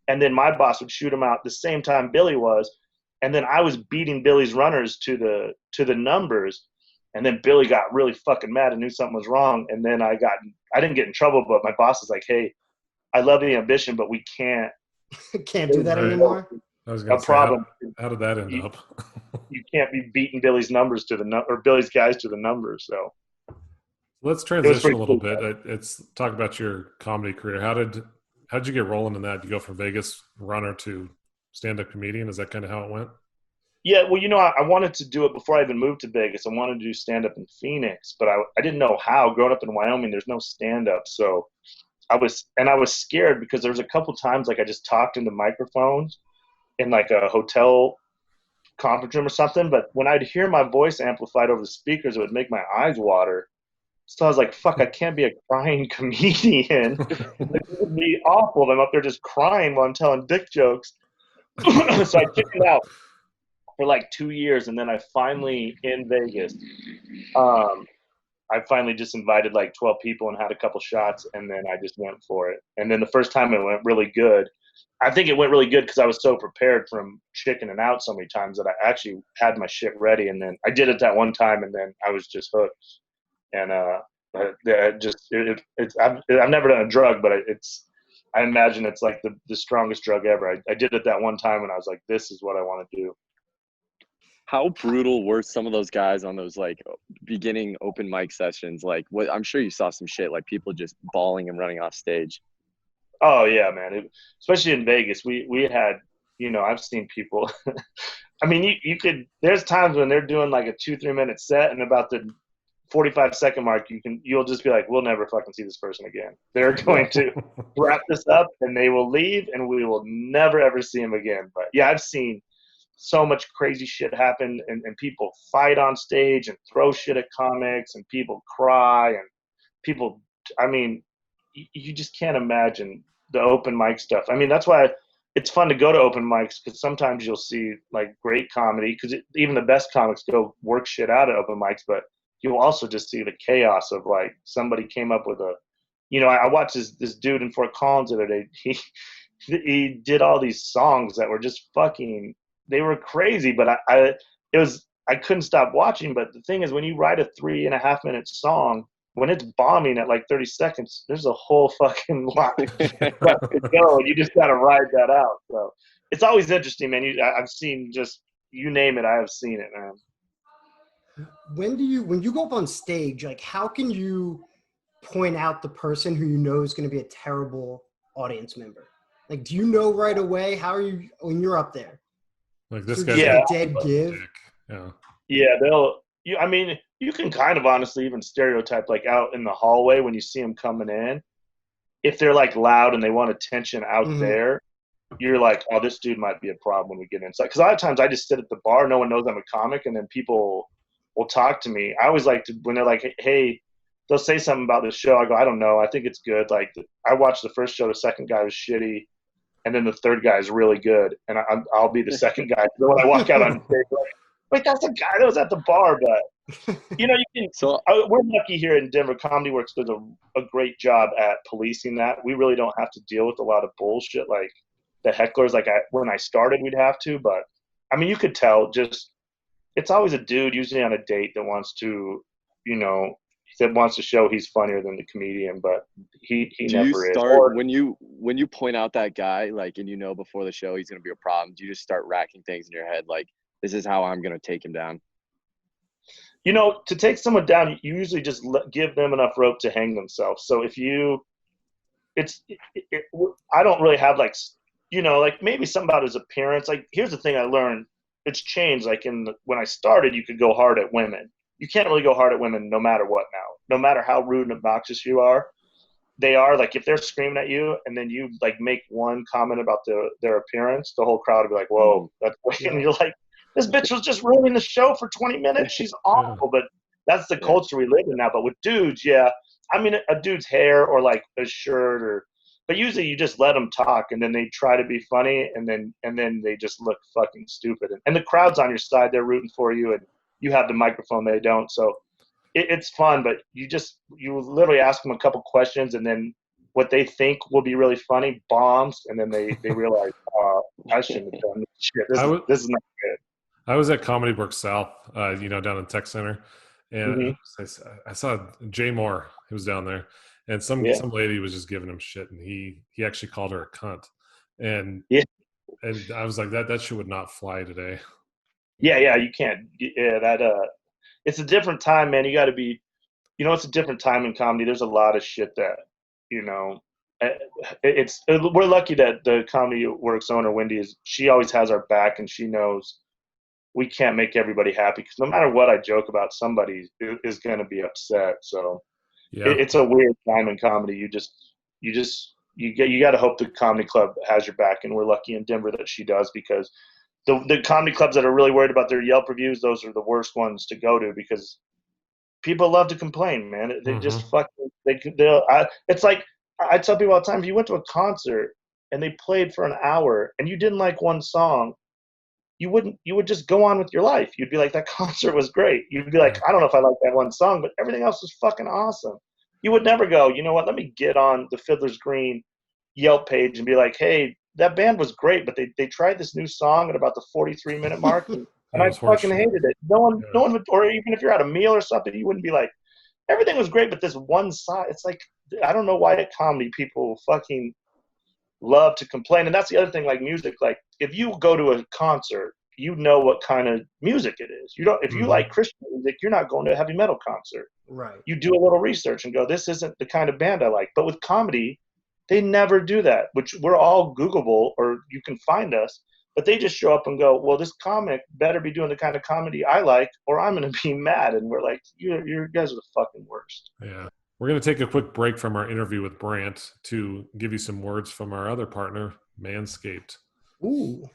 S1: and then my boss would shoot them out the same time Billy was, and then I was beating Billy's runners to the numbers, and then Billy got really fucking mad and knew something was wrong, and then I didn't get in trouble, but my boss is like, "Hey, I love the ambition, but we can't
S2: do that anymore."
S1: I was going to say, problem. How did that end up?
S7: You can't be beating Billy's numbers or Billy's guys to the numbers. So
S1: let's transition a little bit. It's talk about your comedy career. How did you get rolling in that? Did you go from Vegas runner to stand-up comedian? Is that kind of how it went?
S7: Yeah, well, I wanted to do it before I even moved to Vegas. I wanted to do stand-up in Phoenix, but I didn't know how. Growing up in Wyoming, there's no stand-up, so I was scared, because there was a couple times like I just talked into microphones in like a hotel conference room or something, but when I'd hear my voice amplified over the speakers, it would make my eyes water. So I was like, "Fuck, I can't be a crying comedian." It would be awful. I'm up there just crying while I'm telling dick jokes. So I kicked it out for like 2 years, and then I finally, in Vegas, I finally just invited like 12 people and had a couple shots, and then I just went for it. And then the first time it went really good. I think it went really good because I was so prepared from chickening out so many times that I actually had my shit ready, and then I did it that one time, and then I was just hooked. And I've never done a drug, but I imagine it's like the strongest drug ever. I did it that one time, and I was like, this is what I want to do.
S8: How brutal were some of those guys on those like beginning open mic sessions? Like, what I'm sure you saw some shit like people just bawling and running off stage.
S7: Oh yeah, man. Especially in Vegas, we had, I've seen people. I mean, you could. There's times when they're doing like a 2-3 minute set, and about the 45-second mark, you'll just be like, we'll never fucking see this person again. They're going to wrap this up, and they will leave, and we will never ever see them again. But yeah, I've seen so much crazy shit happen, and people fight on stage and throw shit at comics, and people cry, and people. I mean, you just can't imagine the open mic stuff. I mean, that's why it's fun to go to open mics, because sometimes you'll see like great comedy, because even the best comics go work shit out at open mics, but you'll also just see the chaos of like somebody came up with I watched this dude in Fort Collins the other day. He did all these songs that were just fucking, they were crazy, but I couldn't stop watching. But the thing is, when you write a 3.5 minute song, when it's bombing at like 30 seconds, there's a whole fucking lot left to go, and you just got to ride that out. So it's always interesting, man. I've seen just, you name it, I have seen it, man.
S2: When you go up on stage, like, how can you point out the person who you know is going to be a terrible audience member? Like, do you know right away? How are you when you're up there?
S1: Like this
S2: So
S1: guy's
S2: just
S7: Yeah.
S2: a dead give.
S1: Yeah.
S7: Yeah, I mean, you can kind of honestly even stereotype, like out in the hallway when you see them coming in, if they're like loud and they want attention out there, you're like, oh, this dude might be a problem when we get inside. Because a lot of times I just sit at the bar, no one knows I'm a comic, and then people will talk to me. I always like to, when they're like, hey, they'll say something about the show. I go, I don't know. I think it's good. Like, I watched the first show. The second guy was shitty, and then the third guy is really good. And I'll be the second guy. So when I walk out on stage, like, wait, that's the guy that was at the bar. But, you can.
S8: So
S7: We're lucky here in Denver. Comedy Works does a great job at policing that. We really don't have to deal with a lot of bullshit like the hecklers. Like when I started, we'd have to. But, I mean, you could tell just – it's always a dude, usually on a date, that wants to, that wants to show he's funnier than the comedian, but he never is.
S8: Do you start when you point out that guy, like, and before the show he's gonna be a problem? Do you just start racking things in your head, like, this is how I'm gonna take him down?
S7: To take someone down, you usually just give them enough rope to hang themselves. So if I don't really have like maybe something about his appearance. Like, here's the thing I learned. It's changed. Like when I started, you could go hard at women. You can't really go hard at women no matter what now. No matter how rude and obnoxious you are, they are, like, if they're screaming at you and then you like make one comment about their appearance, the whole crowd will be like, whoa, that's and you're like, this bitch was just ruining the show for 20 minutes. She's awful. But that's the culture we live in now. But with dudes, yeah, I mean, a dude's hair or like a shirt but usually you just let them talk, and then they try to be funny, and then they just look fucking stupid. And the crowd's on your side; they're rooting for you, and you have the microphone; they don't. So it's fun, but you literally ask them a couple questions, and then what they think will be really funny bombs, and then they realize, I shouldn't have done this shit. This is not good.
S1: I was at Comedy Works South, down in Tech Center, and I saw Jay Moore. He was down there. And some lady was just giving him shit, and he actually called her a cunt, and I was like, that shit would not fly today.
S7: Yeah, you can't. Yeah, it's a different time, man. You got to be, it's a different time in comedy. There's a lot of shit that, we're lucky that the Comedy Works owner Wendy she always has our back, and she knows we can't make everybody happy, because no matter what I joke about, somebody is going to be upset. So. Yeah. It's a weird time in comedy. You got to hope the comedy club has your back, and we're lucky in Denver that she does, because the comedy clubs that are really worried about their Yelp reviews, those are the worst ones to go to, because people love to complain, man. They just fucking it's like I tell people all the time, if you went to a concert and they played for an hour and you didn't like one song, you would just go on with your life. You'd be like, that concert was great. You'd be like, I don't know if I like that one song, but everything else was fucking awesome. You would never go, you know what, let me get on the Fiddler's Green Yelp page and be like, hey, that band was great, but they tried this new song at about the 43-minute mark, and I
S1: was
S7: fucking
S1: horseshit.
S7: hated it. No one would, or even if you're at a meal or something, you wouldn't be like, everything was great, but this one side, it's like, I don't know why at comedy people fucking love to complain. And that's the other thing, like music, like if you go to a concert, you know what kind of music it is. You don't, if you like Christian music, you're not going to a heavy metal concert.
S2: Right.
S7: You do a little research and go, this isn't the kind of band I like. But with comedy, they never do that, which we're all Googleable, or you can find us, but they just show up and go, well, this comic better be doing the kind of comedy I like, or I'm going to be mad. And we're like, you guys are the fucking worst.
S1: Yeah. We're going to take a quick break from our interview with Brandt to give you some words from our other partner, Manscaped.
S2: Ooh.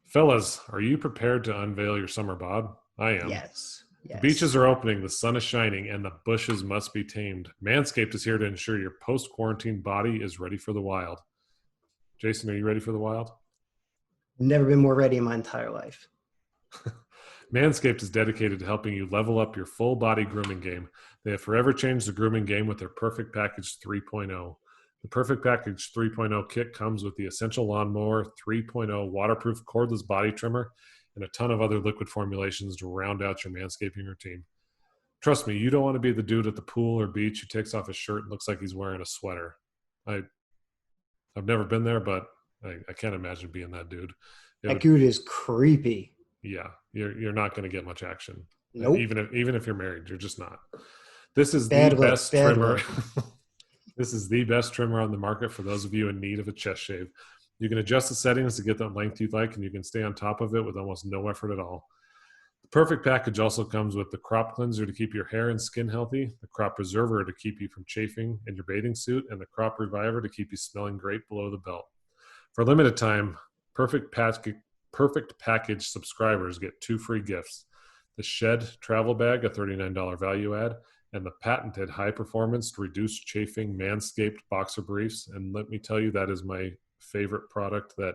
S1: Fellas, are you prepared to unveil your summer bod? I am.
S2: Yes.
S1: The beaches are opening, the sun is shining, and the bushes must be tamed. Manscaped is here to ensure your post-quarantine body is ready for the wild. Jason, are you ready for the wild?
S2: Never been more ready in my entire life.
S1: Manscaped is dedicated to helping you level up your full body grooming game. They have forever changed the grooming game with their Perfect Package 3.0. The Perfect Package 3.0 kit comes with the Essential Lawnmower 3.0 waterproof cordless body trimmer and a ton of other liquid formulations to round out your manscaping routine. Trust me, you don't want to be the dude at the pool or beach who takes off his shirt and looks like he's wearing a sweater. I've never been there, but I can't imagine being that dude.
S2: That dude is creepy.
S1: Yeah, you're not going to get much action.
S2: Nope.
S1: Even if you're married, you're just not. This is
S2: Bad
S1: the
S2: look,
S1: best
S2: bad
S1: trimmer.
S2: look.
S1: This is the best trimmer on the market for those of you in need of a chest shave. You can adjust the settings to get the length you'd like, and you can stay on top of it with almost no effort at all. The Perfect Package also comes with the Crop Cleanser to keep your hair and skin healthy, the Crop Preserver to keep you from chafing in your bathing suit, and the Crop Reviver to keep you smelling great below the belt. For a limited time, Perfect Package subscribers get 2 free gifts: the Shed Travel Bag, a $39 value add, and the patented high-performance reduced chafing Manscaped boxer briefs. And let me tell you, that is my favorite product that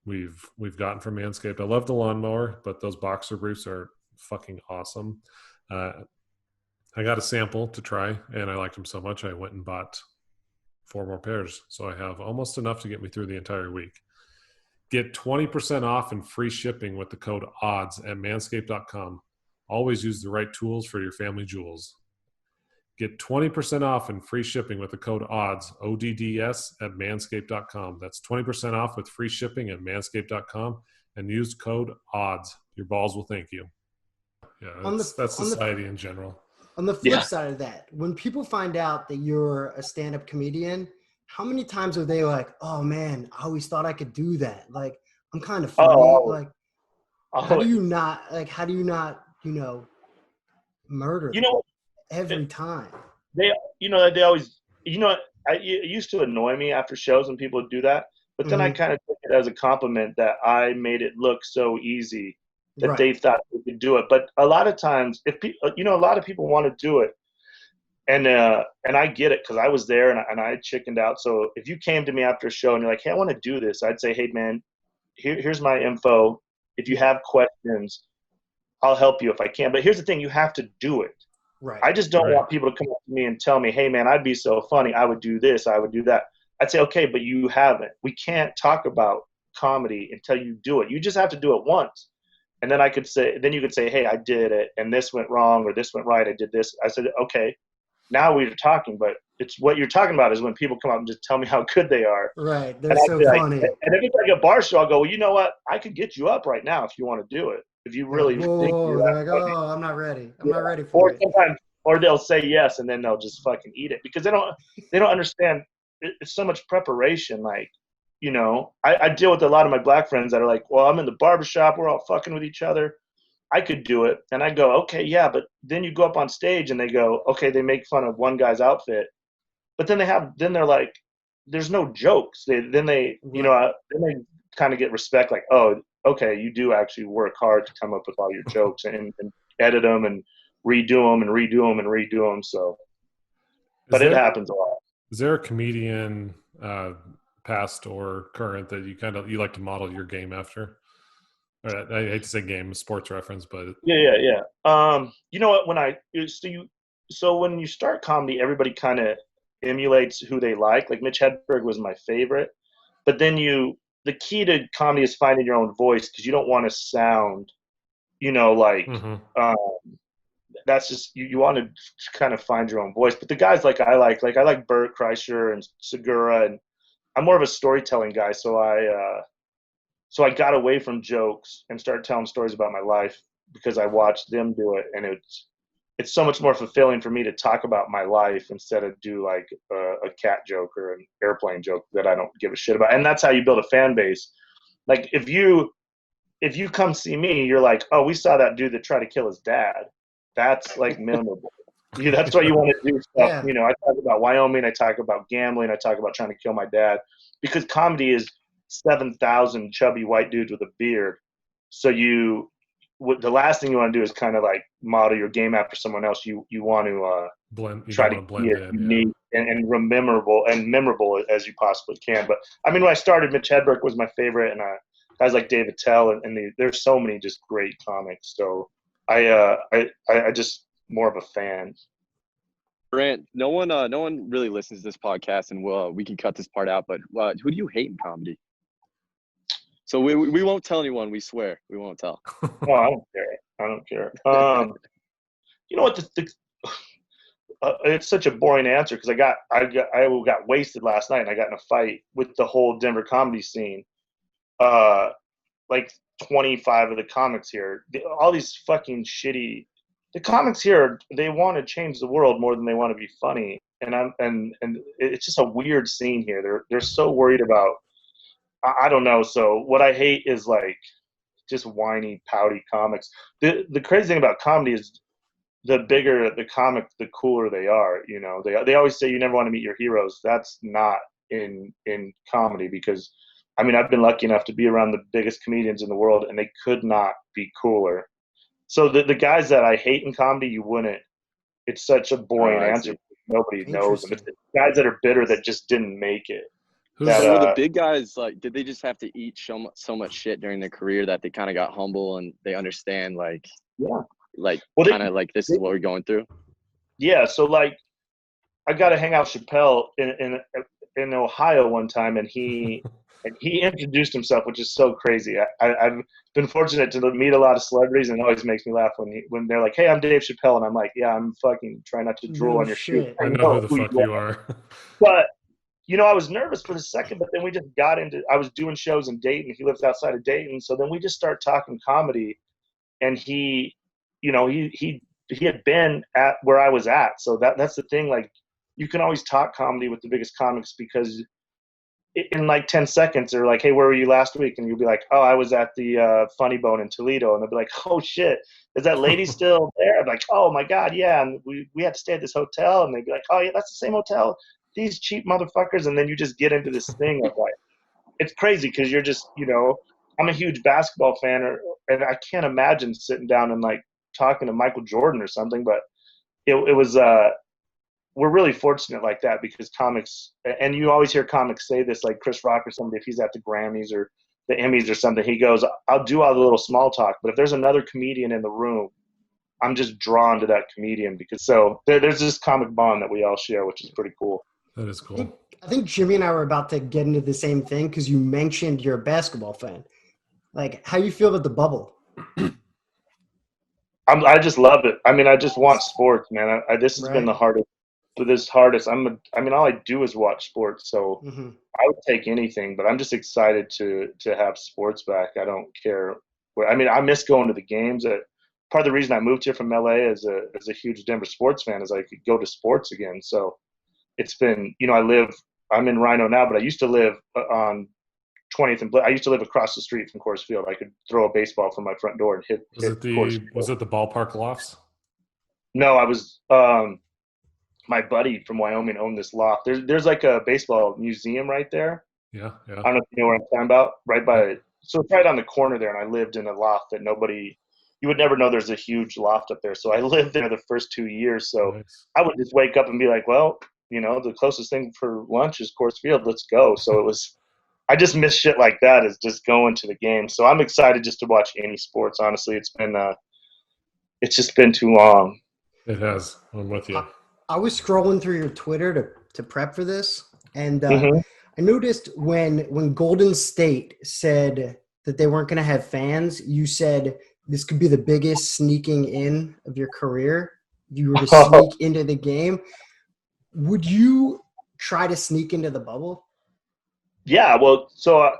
S1: we've gotten from Manscaped. I love the lawnmower, but those boxer briefs are fucking awesome. I got a sample to try, and I liked them so much I went and bought 4 more pairs. So I have almost enough to get me through the entire week. Get 20% off and free shipping with the code ODDS at manscaped.com. Always use the right tools for your family jewels. Get 20% off and free shipping with the code ODDS, ODDS, at manscaped.com. That's 20% off with free shipping at manscaped.com, and use code ODDS. Your balls will thank you. Yeah, that's society in general.
S2: On the flip side of that, when people find out that you're a stand-up comedian, how many times are they like, oh man, I always thought I could do that. Like, I'm kind of funny. How do you not, murder them every time?
S7: They always, it used to annoy me after shows when people would do that, but then I kind of took it as a compliment that I made it look so easy that they thought they could do it. But a lot of times, if people, a lot of people want to do it, and I get it, because I was there and I chickened out. So if you came to me after a show and you're like, hey, I want to do this, I'd say, hey man, here's my info. If you have questions, I'll help you if I can. But here's the thing, you have to do it.
S2: Right.
S7: I just don't want people to come up to me and tell me, hey man, I'd be so funny, I would do this, I would do that. I'd say, okay, but you haven't. We can't talk about comedy until you do it. You just have to do it once. And then you could say, hey, I did it, and this went wrong, or this went right, I did this. I said, okay, now we're talking, but it's what you're talking about is when people come up and just tell me how good they are.
S2: Right. That's so funny.
S7: And if it's like a bar show, I'll go, well, you know what? I could get you up right now if you want to do it. If you really think you're
S2: like, oh, I'm not ready. I'm not ready for it.
S7: Or they'll say yes, and then they'll just fucking eat it, because they don't understand. It's so much preparation. Like, I deal with a lot of my black friends that are like, well, I'm in the barbershop, we're all fucking with each other, I could do it. And I go, okay, yeah, but then you go up on stage and they go, okay, they make fun of one guy's outfit, but then they're like, there's no jokes. Then they kind of get respect, like, oh, okay, you do actually work hard to come up with all your jokes and edit them and redo them and redo them and redo them. So, but it happens a lot.
S1: Is there a comedian, past or current, that you like to model your game after? I hate to say game, sports reference, but
S7: yeah. You know what? When you start comedy, everybody kind of emulates who they like. Like Mitch Hedberg was my favorite, but then the key to comedy is finding your own voice, because you don't want to sound, like that's just you want to kind of find your own voice. But the guys I like Bert Kreischer and Segura, and I'm more of a storytelling guy, so I got away from jokes and started telling stories about my life because I watched them do it, and it's so much more fulfilling for me to talk about my life instead of do like a cat joke or an airplane joke that I don't give a shit about. And that's how you build a fan base. Like if you come see me, you're like, oh, we saw that dude that tried to kill his dad. That's like memorable. That's why you want to do stuff.
S2: Yeah.
S7: I talk about Wyoming. I talk about gambling. I talk about trying to kill my dad, because comedy is 7,000 chubby white dudes with a beard. So the last thing you want to do is kind of like model your game after someone else. You want to try to
S1: blend
S7: be as
S1: in,
S7: unique and memorable as you possibly can. But I mean, when I started, Mitch Hedberg was my favorite, and guys like David Tell, and there's so many just great comics. So I just more of a fan.
S8: Brandt, no one really listens to this podcast, and we can cut this part out. But who do you hate in comedy? So we won't tell anyone. We swear we won't tell.
S7: Oh, I don't care. You know what? It's such a boring answer, because I got wasted last night, and I got in a fight with the whole Denver comedy scene. Like 25 of the comics here, all these fucking shitty. The comics here, they want to change the world more than they want to be funny, and it's just a weird scene here. They're so worried about. I don't know. So what I hate is like just whiny, pouty comics. The crazy thing about comedy is the bigger the comic, the cooler they are. They always say you never want to meet your heroes. That's not in comedy, because I mean, I've been lucky enough to be around the biggest comedians in the world, and they could not be cooler. So the guys that I hate in comedy, you wouldn't. It's such a boring answer. Nobody knows them. It's the guys that are bitter that just didn't make it.
S8: So were the big guys, like, did they just have to eat so much shit during their career that they kind of got humble and they understand, like, this is what we're going through? Yeah. So like, I got to hang out with Chappelle in Ohio one time, and he introduced himself, which is so crazy. I've been fortunate to meet a lot of celebrities, and it always makes me laugh when they're like, "Hey, I'm Dave Chappelle," and I'm like, "Yeah, I'm fucking trying not to drool on your shoe."
S1: I know who the fuck you are.
S7: But I was nervous for the second, but then we just got into. I was doing shows in Dayton. He lives outside of Dayton, so then we just started talking comedy, and he had been at where I was at, so that's the thing. Like, you can always talk comedy with the biggest comics, because in like 10 seconds they're like, "Hey, where were you last week?" And you'll be like, "Oh, I was at the Funny Bone in Toledo." And they'll be like, "Oh shit, is that lady still there?" I'm like, "Oh my god, yeah." And we had to stay at this hotel, and they'd be like, "Oh yeah, that's the same hotel. These cheap motherfuckers." And then you just get into this thing of like, it's crazy, because you're just, I'm a huge basketball fan, and I can't imagine sitting down and like talking to Michael Jordan or something. But it was we're really fortunate like that, because comics, and you always hear comics say this, like Chris Rock or somebody, if he's at the Grammys or the Emmys or something, he goes, "I'll do all the little small talk, but if there's another comedian in the room, I'm just drawn to that comedian." Because so there's this comic bond that we all share, which is pretty cool.
S1: That is cool.
S2: I think Jimmy and I were about to get into the same thing, because you mentioned you're a basketball fan. Like, how you feel about the bubble?
S7: I just love it. I mean, I just want sports, man. This has been the hardest. All I do is watch sports, so I would take anything. But I'm just excited to have sports back. I don't care where. I mean, I miss going to the games. Part of the reason I moved here from LA as a huge Denver sports fan is I could go to sports again. So it's been, I'm in Reno now, but I used to live on 20th and I used to live across the street from Coors Field. I could throw a baseball from my front door and hit.
S1: Was it the ballpark lofts?
S7: No, I was. My buddy from Wyoming owned this loft. There's like a baseball museum right there.
S1: Yeah.
S7: I don't know if you know what I'm talking about. So it's right on the corner there, and I lived in a loft that you would never know there's a huge loft up there. So I lived there the first 2 years. So nice. I would just wake up and be like, well, the closest thing for lunch is Coors Field. Let's go. So I just miss shit like that, is just going to the game. So I'm excited just to watch any sports. Honestly, it's just been too long.
S1: It has. I'm with you.
S2: I was scrolling through your Twitter to prep for this, and I noticed when Golden State said that they weren't going to have fans, you said this could be the biggest sneaking in of your career. You were to sneak into the game. Would you try to sneak into the bubble?
S7: Yeah, well, so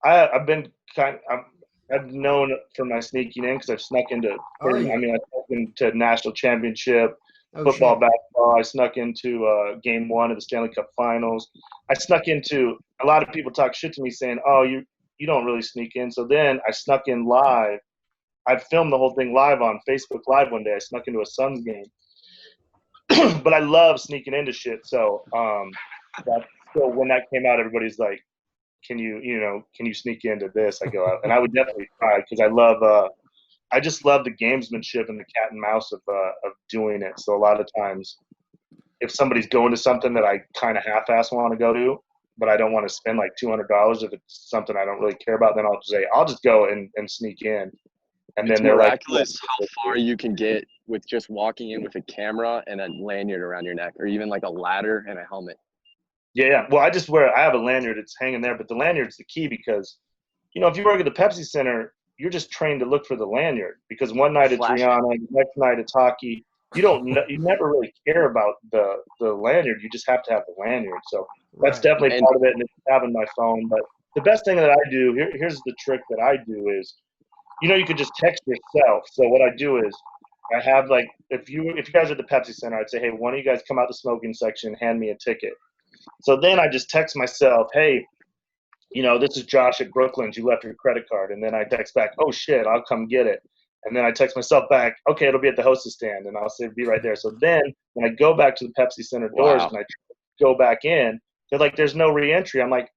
S7: I've been I've known for my sneaking in because I've snuck into. I snuck into national championship football, basketball. I snuck into game 1 of the Stanley Cup Finals. I snuck into. A lot of people talk shit to me saying, "Oh, you don't really sneak in." So then I snuck in live. I filmed the whole thing live on Facebook Live one day. I snuck into a Suns game, but I love sneaking into shit. So so when that came out, everybody's like, can you sneak into this? I go out, and I would definitely try because I just love the gamesmanship and the cat and mouse of doing it. So a lot of times, if somebody's going to something that I kind of half-ass want to go to, but I don't want to spend like $200 if it's something I don't really care about, then I'll say I'll just go and sneak in. And
S8: it's
S7: then they're
S8: miraculous how far you can get with just walking in with a camera and a lanyard around your neck, or even like a ladder and a helmet.
S7: Yeah. Well, I have a lanyard. It's hanging there, but the lanyard's the key because, if you work at the Pepsi Center, you're just trained to look for the lanyard because one night it's Rihanna, the next night it's hockey. You never really care about the lanyard. You just have to have the lanyard. So that's definitely part of it, and it's having my phone. But the best thing that I do here's the trick that I do is, you could just text yourself. So what I do is I have like if you guys are at the Pepsi Center, I'd say, hey, one of you guys come out the smoking section, hand me a ticket. So then I just text myself, hey, this is Josh at Brooklyn's. You left your credit card. And then I text back, oh, shit, I'll come get it. And then I text myself back, okay, it'll be at the hostess stand. And I'll say, be right there. So then when I go back to the Pepsi Center doors and I go back in, they're like, there's no reentry. I'm like,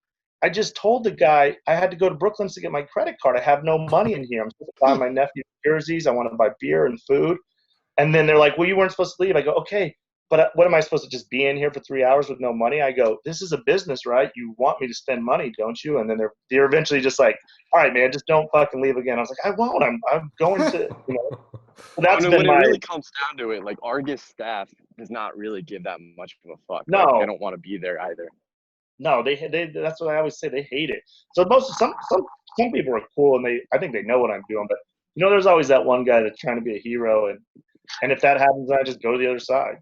S7: I just told the guy I had to go to Brooklyn's to get my credit card. I have no money in here. I'm supposed to buy my nephew jerseys. I want to buy beer and food. And then they're like, well, you weren't supposed to leave. I go, okay. But what am I supposed to just be in here for 3 hours with no money? I go, this is a business, right? You want me to spend money, don't you? And then they're eventually just like, all right, man, just don't fucking leave again. I was like, I won't. I'm going to, That's
S8: when it really comes down to it, like Argus staff does not really give that much of a fuck.
S7: No,
S8: like, they don't want to be there either.
S7: No, they that's what I always say. They hate it. So some people are cool and I think they know what I'm doing. But there's always that one guy that's trying to be a hero, and if that happens, I just go to the other side.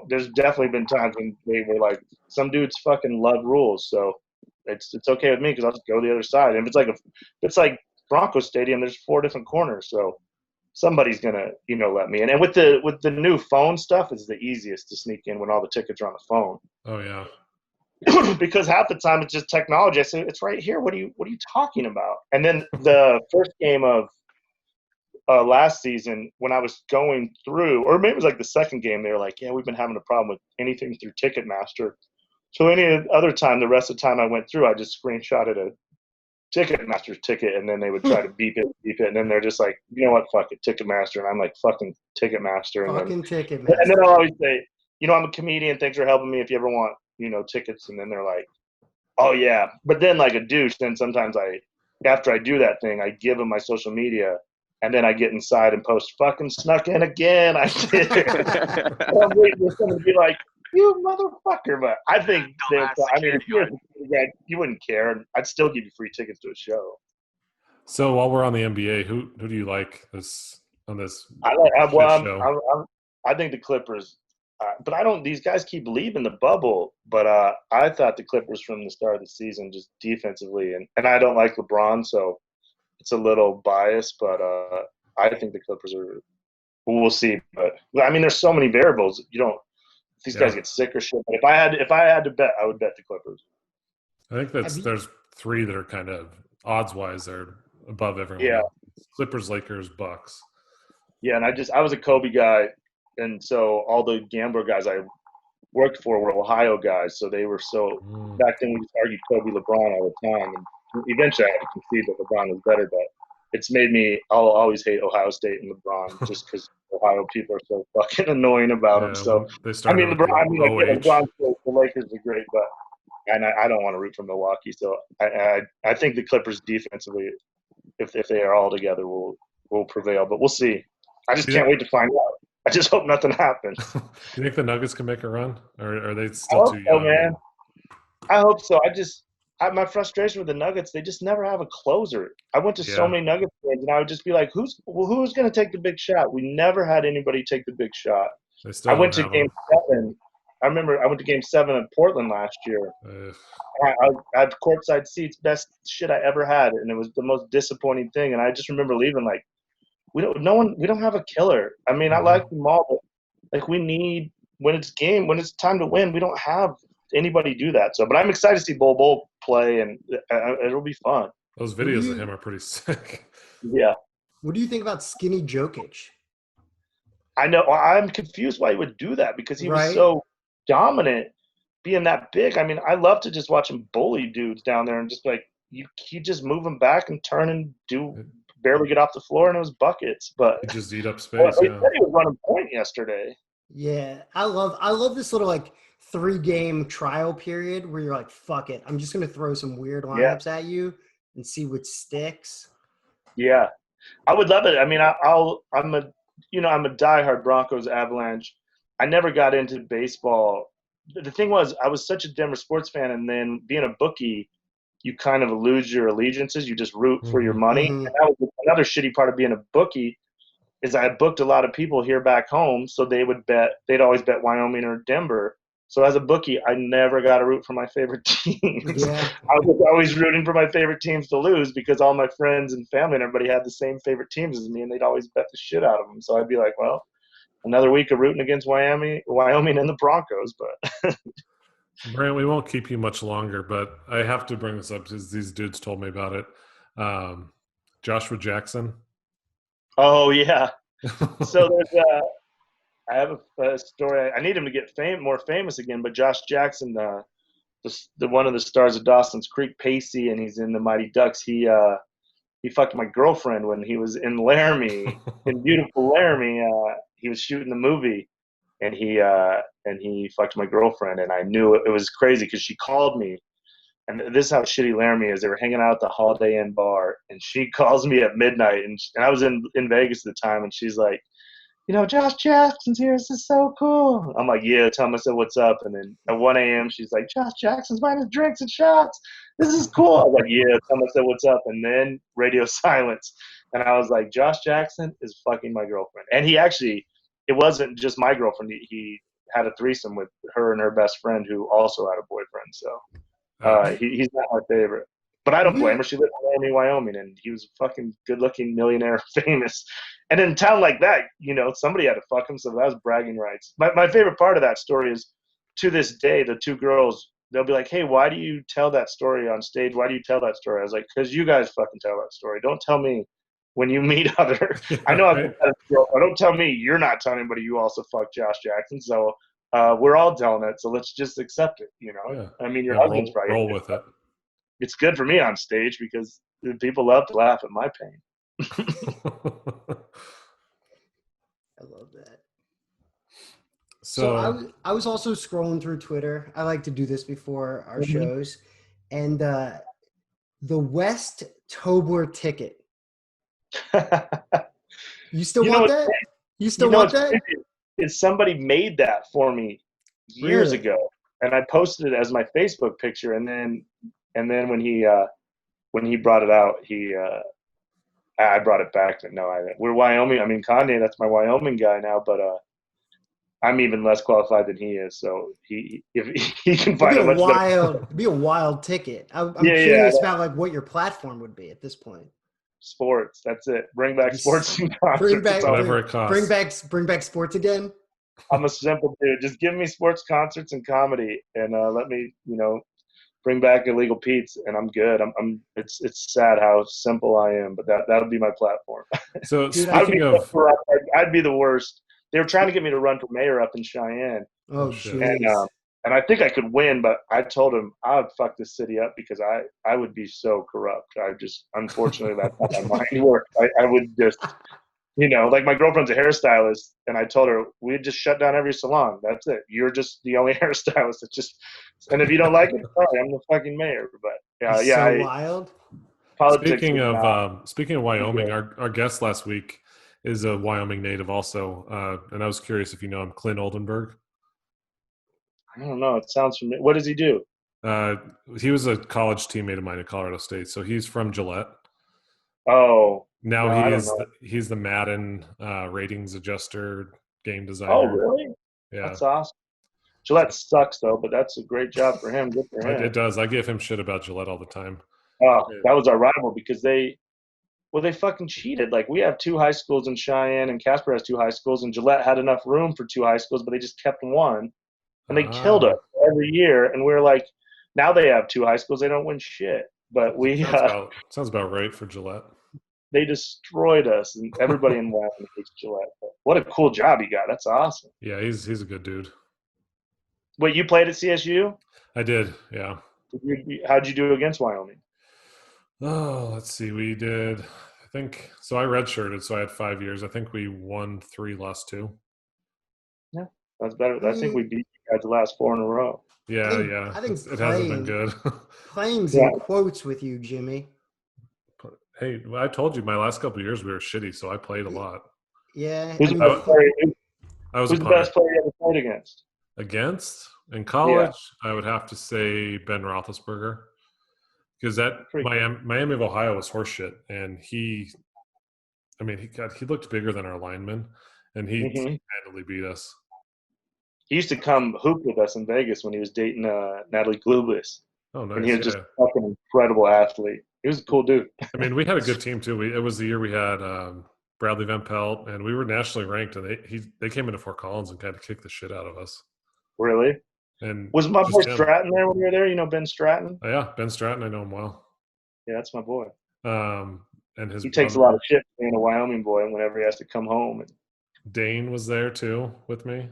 S7: There's definitely been times when they were like, some dudes fucking love rules, so it's okay with me because I'll just go to the other side. And if it's like Broncos Stadium, there's 4 different corners, so somebody's gonna let me in. And with the new phone stuff, it's the easiest to sneak in when all the tickets are on the phone.
S1: Oh yeah.
S7: Because half the time it's just technology. I say, it's right here. What are you talking about? And then the first game of last season, when I was going through, or maybe it was like the second game, they were like, yeah, we've been having a problem with anything through Ticketmaster. So any other time, the rest of the time I went through, I just screenshotted a Ticketmaster ticket, and then they would try to beep it, and then they're just like, you know what, fuck it, Ticketmaster. And I'm like, fucking Ticketmaster.
S2: Ticketmaster.
S7: And then I'll always say, I'm a comedian, thanks for helping me if you ever want tickets. And then they're like, oh yeah. But then like a douche, then sometimes after I do that thing, I give them my social media, and then I get inside and post, fucking snuck in again. I did. I'm waiting for someone to be like, you motherfucker. But I think you wouldn't care, and I'd still give you free tickets to a show.
S1: So while we're on the NBA, who do you like on this
S7: show? I think the Clippers. But I don't. These guys keep leaving the bubble. But I thought the Clippers from the start of the season, just defensively, and I don't like LeBron, so it's a little biased. But I think the Clippers are. We'll see. But I mean, there's so many variables. If these guys get sick or shit. But if I had to bet, I would bet the Clippers.
S1: I think there's 3 that are kind of odds wise they're above everyone.
S7: Yeah.
S1: Clippers, Lakers, Bucks.
S7: Yeah, and I was a Kobe guy. And so all the gambler guys I worked for were Ohio guys. So they were back then we just argued Kobe, LeBron all the time. And eventually I had to concede that LeBron was better, but it's made me, I'll always hate Ohio State and LeBron just because Ohio people are so fucking annoying about him. So, LeBron, the Lakers are great, but I don't want to root for Milwaukee. So I think the Clippers defensively, if they are all together, will prevail, but we'll see. I just can't wait to find out. I just hope nothing happens.
S1: You think the Nuggets can make a run, or are they still too young?
S7: Man. I hope so. My frustration with the Nuggets, they just never have a closer. I went to so
S1: Yeah.
S7: many Nuggets games, and I would just be like, who's going to take the big shot? We never had anybody take the big shot.
S1: They still
S7: I
S1: don't
S7: went to
S1: have
S7: Game
S1: them.
S7: 7. I remember I went to Game 7 in Portland last year. I had courtside seats, best shit I ever had, and it was the most disappointing thing. And I just remember leaving like, we don't have a killer. I mean, I like them all, but like we need when it's time to win, we don't have anybody do that. So, but I'm excited to see Bol play, and it'll be fun.
S1: Those videos of him are pretty sick.
S7: Yeah.
S2: What do you think about Skinny Jokic?
S7: I know. I'm confused why he would do that because he was
S2: Right.
S7: so dominant being that big. I mean, I love to just watch him bully dudes down there and just like you just move him back and turn and barely get off the floor and it was buckets. But
S1: He just eat up space.
S7: he
S1: Yeah.
S7: said he was running point yesterday.
S2: Yeah, I love this little like 3-game trial period where you're like, fuck it, I'm just gonna throw some weird lineups at you and see what sticks.
S7: Yeah, I would love it. I mean, I'm a diehard Broncos Avalanche. I never got into baseball. The thing was, I was such a Denver sports fan, and then being a bookie, you kind of lose your allegiances. You just root for your money.
S2: Mhm.
S7: And that was another shitty part of being a bookie. Is I booked a lot of people here back home, so they'd always bet Wyoming or Denver. So as a bookie, I never got to root for my favorite teams.
S2: Yeah.
S7: I was always rooting for my favorite teams to lose because all my friends and family and everybody had the same favorite teams as me, and they'd always bet the shit out of them. So I'd be like, well, another week of rooting against Wyoming and the Broncos. But
S1: Brant, we won't keep you much longer, but I have to bring this up because these dudes told me about it. Joshua Jackson.
S7: oh yeah. So there's I have a story. I need him to get more famous again. But Josh Jackson, the one of the stars of Dawson's Creek, Pacey, and he's in the Mighty Ducks. He fucked my girlfriend when he was in Laramie, in beautiful Laramie. He was shooting the movie, and he fucked my girlfriend, and I knew it was crazy because she called me. And this is how shitty Laramie is. They were hanging out at the Holiday Inn bar, and she calls me at midnight, and I was in Vegas at the time, and she's like, Josh Jackson's here. This is so cool. I'm like, yeah, tell him I said what's up. And then at 1 a.m., she's like, Josh Jackson's buying his drinks and shots. This is cool. I was like, yeah, tell him I said what's up. And then radio silence. And I was like, Josh Jackson is fucking my girlfriend. And it wasn't just my girlfriend. He had a threesome with her and her best friend who also had a boyfriend. So he's not my favorite. But I don't blame her. She lived in Laramie, Wyoming, and he was a fucking good-looking millionaire, famous. And in a town like that, somebody had to fuck him, so that was bragging rights. My favorite part of that story is, to this day, the two girls, they'll be like, hey, why do you tell that story on stage? Why do you tell that story? I was like, because you guys fucking tell that story. Don't tell me when you meet other – I know I've had a girl, but don't tell me you're not telling anybody you also fucked Josh Jackson. So we're all telling it, so let's just accept it,
S1: Yeah.
S7: I mean, your husband's right.
S1: Roll with it.
S7: It's good for me on stage because people love to laugh at my pain.
S2: I love that.
S1: So
S2: I was also scrolling through Twitter. I like to do this before our shows. And the West Tobler ticket. You still want that? You still want that?
S7: Is somebody made that for me years ago, and I posted it as my Facebook picture, and then when he brought it out, I brought it back. We're Wyoming. I mean, Kanye, that's my Wyoming guy now, but I'm even less qualified than he is. So if he can find
S2: it'd be a wild ticket. I'm curious about like what your platform would be at this point.
S7: Sports. That's it. Bring back sports and concerts.
S1: Whatever it costs.
S2: Bring back sports again.
S7: I'm a simple dude. Just give me sports, concerts, and comedy, and let me, bring back Illegal Pete's, and I'm good. It's sad how simple I am, but that'll be my platform.
S1: So
S2: Dude,
S7: I'd be the worst. They were trying to get me to run for mayor up in Cheyenne.
S2: Oh shit.
S7: And I think I could win, but I told him I would fuck this city up because I would be so corrupt. Unfortunately, that's how my mind works. I would just, like my girlfriend's a hairstylist, and I told her we'd just shut down every salon. That's it. You're just the only hairstylist. And if you don't like it, sorry, I'm the fucking mayor. But
S2: wild.
S1: Speaking of Wyoming, our guest last week is a Wyoming native also, and I was curious if you know him, Clint Oldenburg.
S7: I don't know. It sounds familiar. What does he do?
S1: He was a college teammate of mine at Colorado State, so he's from Gillette.
S7: Oh,
S1: Now
S7: no, I don't know.
S1: he's the Madden ratings adjuster, game designer.
S7: Oh, really?
S1: Yeah,
S7: That's awesome. Gillette sucks though, but that's a great job for him. Good for him.
S1: it does. I give him shit about Gillette all the time.
S7: Oh, that was our rival because they fucking cheated. Like we have 2 high schools in Cheyenne, and Casper has 2 high schools, and Gillette had enough room for 2 high schools, but they just kept one, and they killed us every year. And we were like, now they have 2 high schools, they don't win shit. But
S1: sounds about right for Gillette.
S7: They destroyed us, and everybody in Wyoming hates Gillette. But what a cool job he got. That's awesome.
S1: Yeah, he's a good dude.
S7: Wait, you played at CSU?
S1: I did, yeah.
S7: How'd you do against Wyoming?
S1: Oh, let's see. We did, I think, so I redshirted, so I had 5 years. I think we won 3, lost 2.
S7: Yeah, that's better. I think we beat you guys the last 4 in a row.
S1: Yeah,
S2: I think
S1: it hasn't been good.
S2: Playing's in quotes with you, Jimmy.
S1: Hey, I told you my last couple of years we were shitty, so I played a lot.
S2: Yeah.
S7: Who's the best player you ever played against?
S1: In college, I would have to say Ben Roethlisberger, because Miami of Ohio was horseshit, and he looked bigger than our linemen, and he handily beat us.
S7: He used to come hoop with us in Vegas when he was dating Natalie Glubis.
S1: Oh, nice!
S7: And he was just a fucking incredible athlete. He was a cool dude.
S1: I mean, we had a good team too. It was the year we had Bradley Van Pelt, and we were nationally ranked, and they came into Fort Collins and kind of kicked the shit out of us.
S7: Really?
S1: And
S7: was my boy Stratton there when we were there? You know Ben Stratton?
S1: Oh, yeah, Ben Stratton. I know him well.
S7: Yeah, that's my boy.
S1: And he
S7: takes a lot of shit being a Wyoming boy whenever he has to come home. And
S1: Dane was there too with me.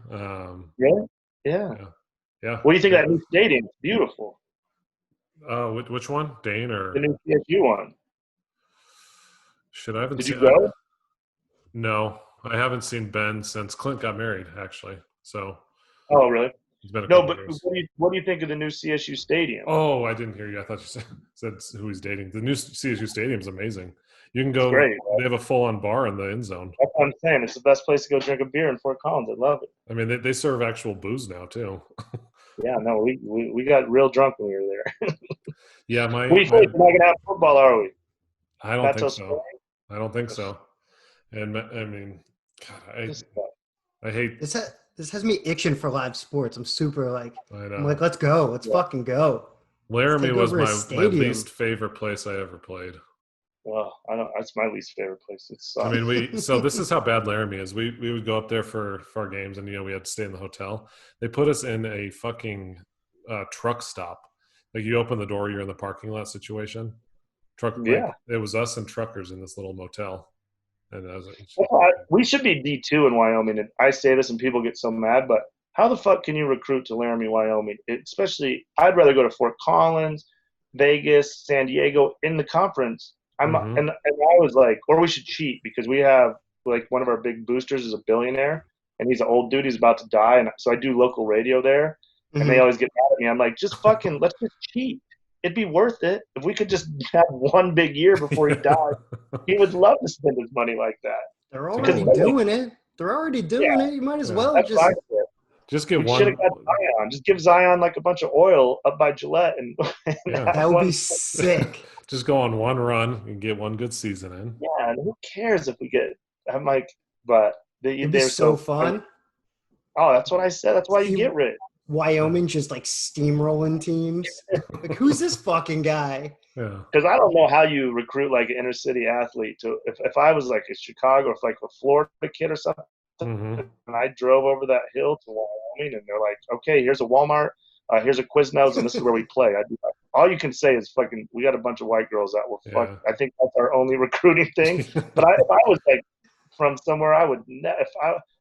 S7: Really? Yeah.
S1: Yeah.
S7: What do you think of that new stadium? It's beautiful.
S1: Which one? Dane or
S7: the new CSU one?
S1: Shit, I haven't.
S7: Did you go?
S1: No, I haven't seen Ben since Clint got married, actually. So.
S7: Oh, really?
S1: It's been
S7: but what do you think of the new CSU stadium?
S1: Oh, I didn't hear you. I thought you said who he's dating. The new CSU stadium is amazing. You can go.
S7: It's great, right?
S1: They have a full-on bar in the end zone.
S7: That's what I'm saying. It's the best place to go drink a beer in Fort Collins. I love it.
S1: I mean, they serve actual booze now too.
S7: Yeah, no, we got real drunk when we were there.
S1: Yeah,
S7: we're not gonna have football, are we?
S1: I don't think so. I don't think so. And I mean, God, I hate
S2: this. This has me itching for live sports. I'm super like, I'm like, let's go. Let's fucking go.
S1: Laramie was my least favorite place I ever played.
S7: Well, that's my least favorite place.
S1: I mean, so this is how bad Laramie is. We would go up there for our games, and we had to stay in the hotel. They put us in a fucking truck stop. Like you open the door, you're in the parking lot situation. It was us and truckers in this little motel. And I was like,
S7: we should be D2 in Wyoming. And I say this and people get so mad, but how the fuck can you recruit to Laramie, Wyoming? Especially, I'd rather go to Fort Collins, Vegas, San Diego in the conference. And I was like, or we should cheat because we have like one of our big boosters is a billionaire and he's an old dude. He's about to die. And so I do local radio there and they always get mad at me. I'm like, let's just cheat. It'd be worth it if we could just have one big year before he died. He would love to spend his money like that.
S2: They're already doing it. You might as well
S1: just get one.
S7: Should have got Zion. Just give Zion like a bunch of oil up by Gillette, and
S2: that would be sick.
S1: Just go on one run and get one good season in.
S7: Yeah, and who cares if we get? I'm like, but they're
S2: so fun.
S7: Oh, that's what I said. That's why you get rich.
S2: Wyoming just like steamrolling teams. Like, who's this fucking guy?
S1: Yeah.
S7: Because I don't know how you recruit like an inner city athlete to. If I was like a Chicago, if like a Florida kid or something, and I drove over that hill to Wyoming, and they're like, okay, here's a Walmart, here's a Quiznos, and this is where we play. All you can say is fucking. We got a bunch of white girls that will fuck. I think that's our only recruiting thing. But if I was like from somewhere, I would.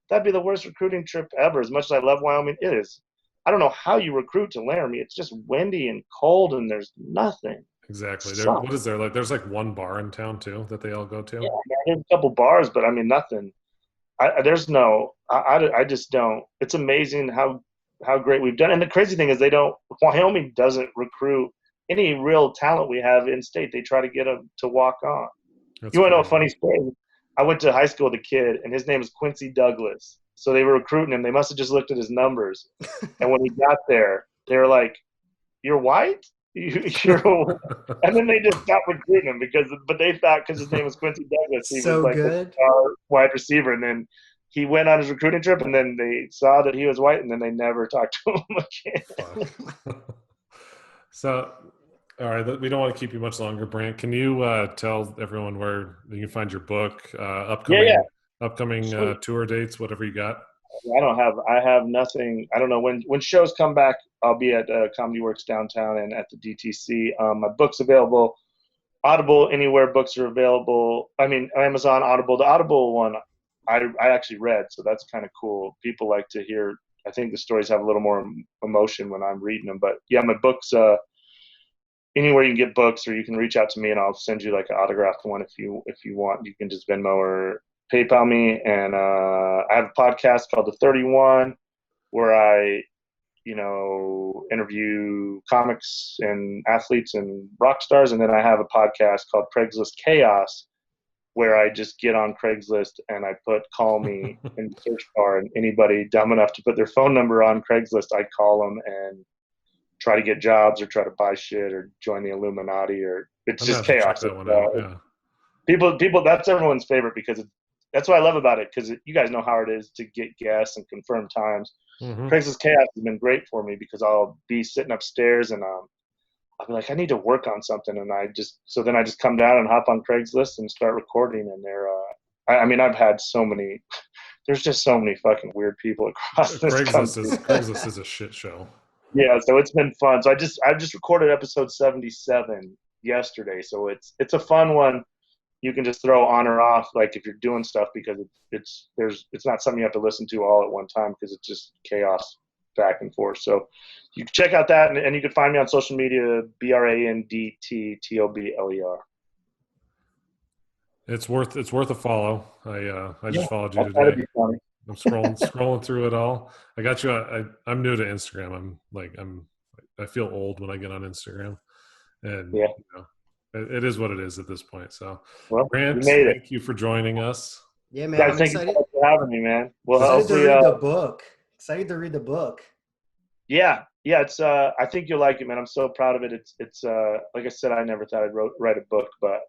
S7: That'd be the worst recruiting trip ever. As much as I love Wyoming, it is. I don't know how you recruit to Laramie. It's just windy and cold, and there's nothing.
S1: Exactly. What is there? Like, there's like one bar in town too that they all go to.
S7: Yeah, there's a couple bars, but I mean nothing. I just don't. It's amazing how great we've done. And the crazy thing is, Wyoming doesn't recruit any real talent we have in state. They try to get them to walk on. You want to know a funny story? I went to high school with a kid, and his name is Quincy Douglas. So they were recruiting him. They must have just looked at his numbers. And when he got there, they were like, you're white? You're and then they just stopped recruiting him but they thought because his name was Quincy Douglas, he
S2: So
S7: was like
S2: good.
S7: a wide receiver. And then he went on his recruiting trip, and then they saw that he was white, and then they never talked to him again.
S1: So, all right, we don't want to keep you much longer, Brandt. Can you tell everyone where you can find your book, upcoming tour dates, whatever you got?
S7: I have nothing. I don't know when shows come back. I'll be at Comedy Works downtown and at the DTC. My book's available, Audible, anywhere books are available. I mean, Amazon, Audible. The Audible one, I actually read, so that's kind of cool. People like to hear. I think the stories have a little more emotion when I'm reading them. But yeah, my book's anywhere you can get books, or you can reach out to me and I'll send you like an autographed one if you want. You can just Venmo or PayPal me. And I have a podcast called The 31 where I interview comics and athletes and rock stars. And then I have a podcast called Craigslist Chaos where I just get on Craigslist and I put call me in the search bar, and anybody dumb enough to put their phone number on Craigslist, I call them and try to get jobs or try to buy shit or join the Illuminati, or it's just chaos.
S1: That one out, yeah.
S7: People, that's everyone's favorite because that's what I love about it, because you guys know how it is to get guests and confirm times.
S1: Mm-hmm.
S7: Craigslist Chaos has been great for me because I'll be sitting upstairs and I'll be like, I need to work on something, and then I just come down and hop on Craigslist and start recording. And I've had so many. There's just so many fucking weird people across this country.
S1: Craigslist is a shit show.
S7: Yeah, so it's been fun. So I just recorded episode 77 yesterday, so it's a fun one. You can just throw on or off, like if you're doing stuff, because it's not something you have to listen to all at one time because it's just chaos back and forth. So you can check out that, and you can find me on social media, BrandtTobler.
S1: It's worth a follow. I just followed you today. I'm scrolling through it all. I got you. I'm new to Instagram. I feel old when I get on Instagram, and it is what it is at this point. So, Brandt, thank you for joining us.
S2: Yeah, man. I'm
S7: thank
S2: excited.
S7: you for having me, man. Well,
S2: excited to read the book. Excited to read the book.
S7: Yeah. It's. I think you'll like it, man. I'm so proud of it. It's. Like I said, I never thought I'd write a book, but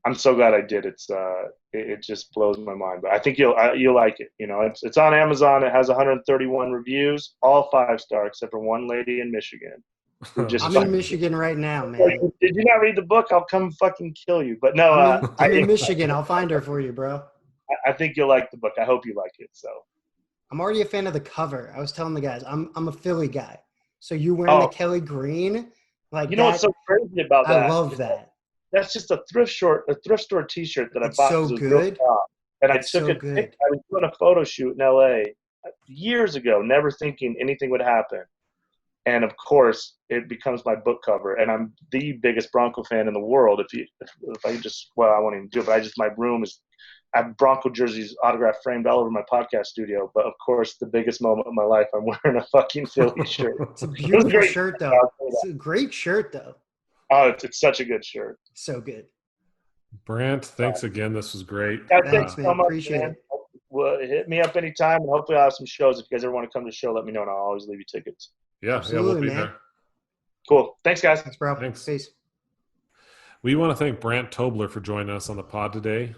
S7: I'm so glad I did. It just blows my mind. But I think you'll like it. It's on Amazon. It has 131 reviews, all 5-star except for one lady in Michigan.
S2: I'm in Michigan right now, man.
S7: Did you not read the book? I'll come fucking kill you. But no,
S2: I'm in Michigan. I'll find her for you, bro.
S7: I think you'll like the book. I hope you like it. So
S2: I'm already a fan of the cover. I was telling the guys, I'm a Philly guy. So you wearing the Kelly green, like
S7: know what's so crazy about that?
S2: I love that.
S7: That's just a thrift store T-shirt that I bought.
S2: So good.
S7: And I took it. I was doing a photo shoot in LA years ago, never thinking anything would happen. And of course, it becomes my book cover. And I'm the biggest Bronco fan in the world. If I just, I won't even do it. But my room is, I have Bronco jerseys autographed framed all over my podcast studio. But of course, the biggest moment of my life, I'm wearing a fucking Philly shirt.
S2: It's a beautiful shirt, though. It's a great shirt, though.
S7: Oh, it's such a good shirt.
S2: So good.
S1: Brandt, thanks again. This was great.
S7: Yeah,
S2: thanks, man.
S7: So much,
S2: Appreciate it.
S7: Well, hit me up anytime, and hopefully I'll have some shows. If you guys ever want to come to the show, let me know, and I'll always leave you tickets.
S1: Yeah, we'll be there.
S7: Cool. Thanks, guys.
S2: Thanks, bro.
S1: Thanks.
S2: Peace.
S1: We want to thank Brandt Tobler for joining us on the pod today.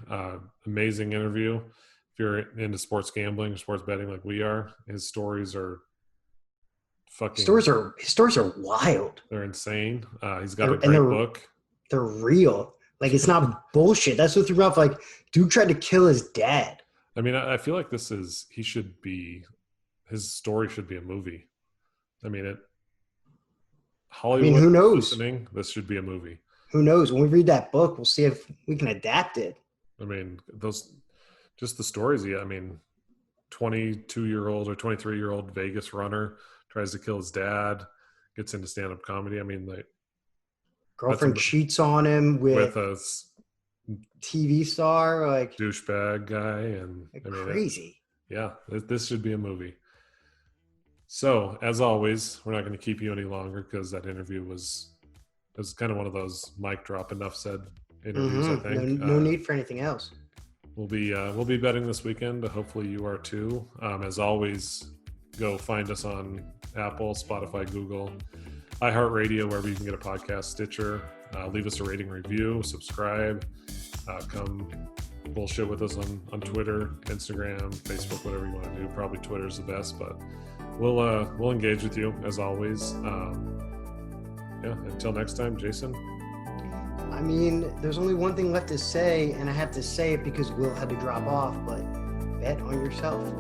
S1: Amazing interview. If you're into sports gambling or sports betting like we are, his stories are fucking.
S2: His stories are wild.
S1: They're insane. He's got a great book.
S2: They're real. Like, it's not bullshit. That's what threw me off. Like, dude tried to kill his dad.
S1: I mean, I feel like his story should be a movie. I mean, Hollywood.
S2: Who knows?
S1: This should be a movie.
S2: Who knows? When we read that book, we'll see if we can adapt it.
S1: I mean, just the stories. Yeah, I mean, 22-year-old or 23-year-old Vegas runner tries to kill his dad, gets into stand-up comedy. I mean, like,
S2: girlfriend cheats on him with a TV star, like
S1: douchebag guy, and
S2: crazy.
S1: This should be a movie. So, as always, we're not going to keep you any longer because that interview was kind of one of those mic drop, enough said interviews. I think
S2: no need for anything else.
S1: We'll be betting this weekend. Hopefully, you are too. As always, go find us on Apple, Spotify, Google. iHeartRadio, wherever you can get a podcast, Stitcher. Leave us a rating, review, subscribe. Come bullshit with us on Twitter, Instagram, Facebook, whatever you want to do. Probably Twitter's the best, but we'll engage with you as always. Until next time, Jason.
S2: I mean, there's only one thing left to say, and I have to say it because Will had to drop off, but bet on yourself.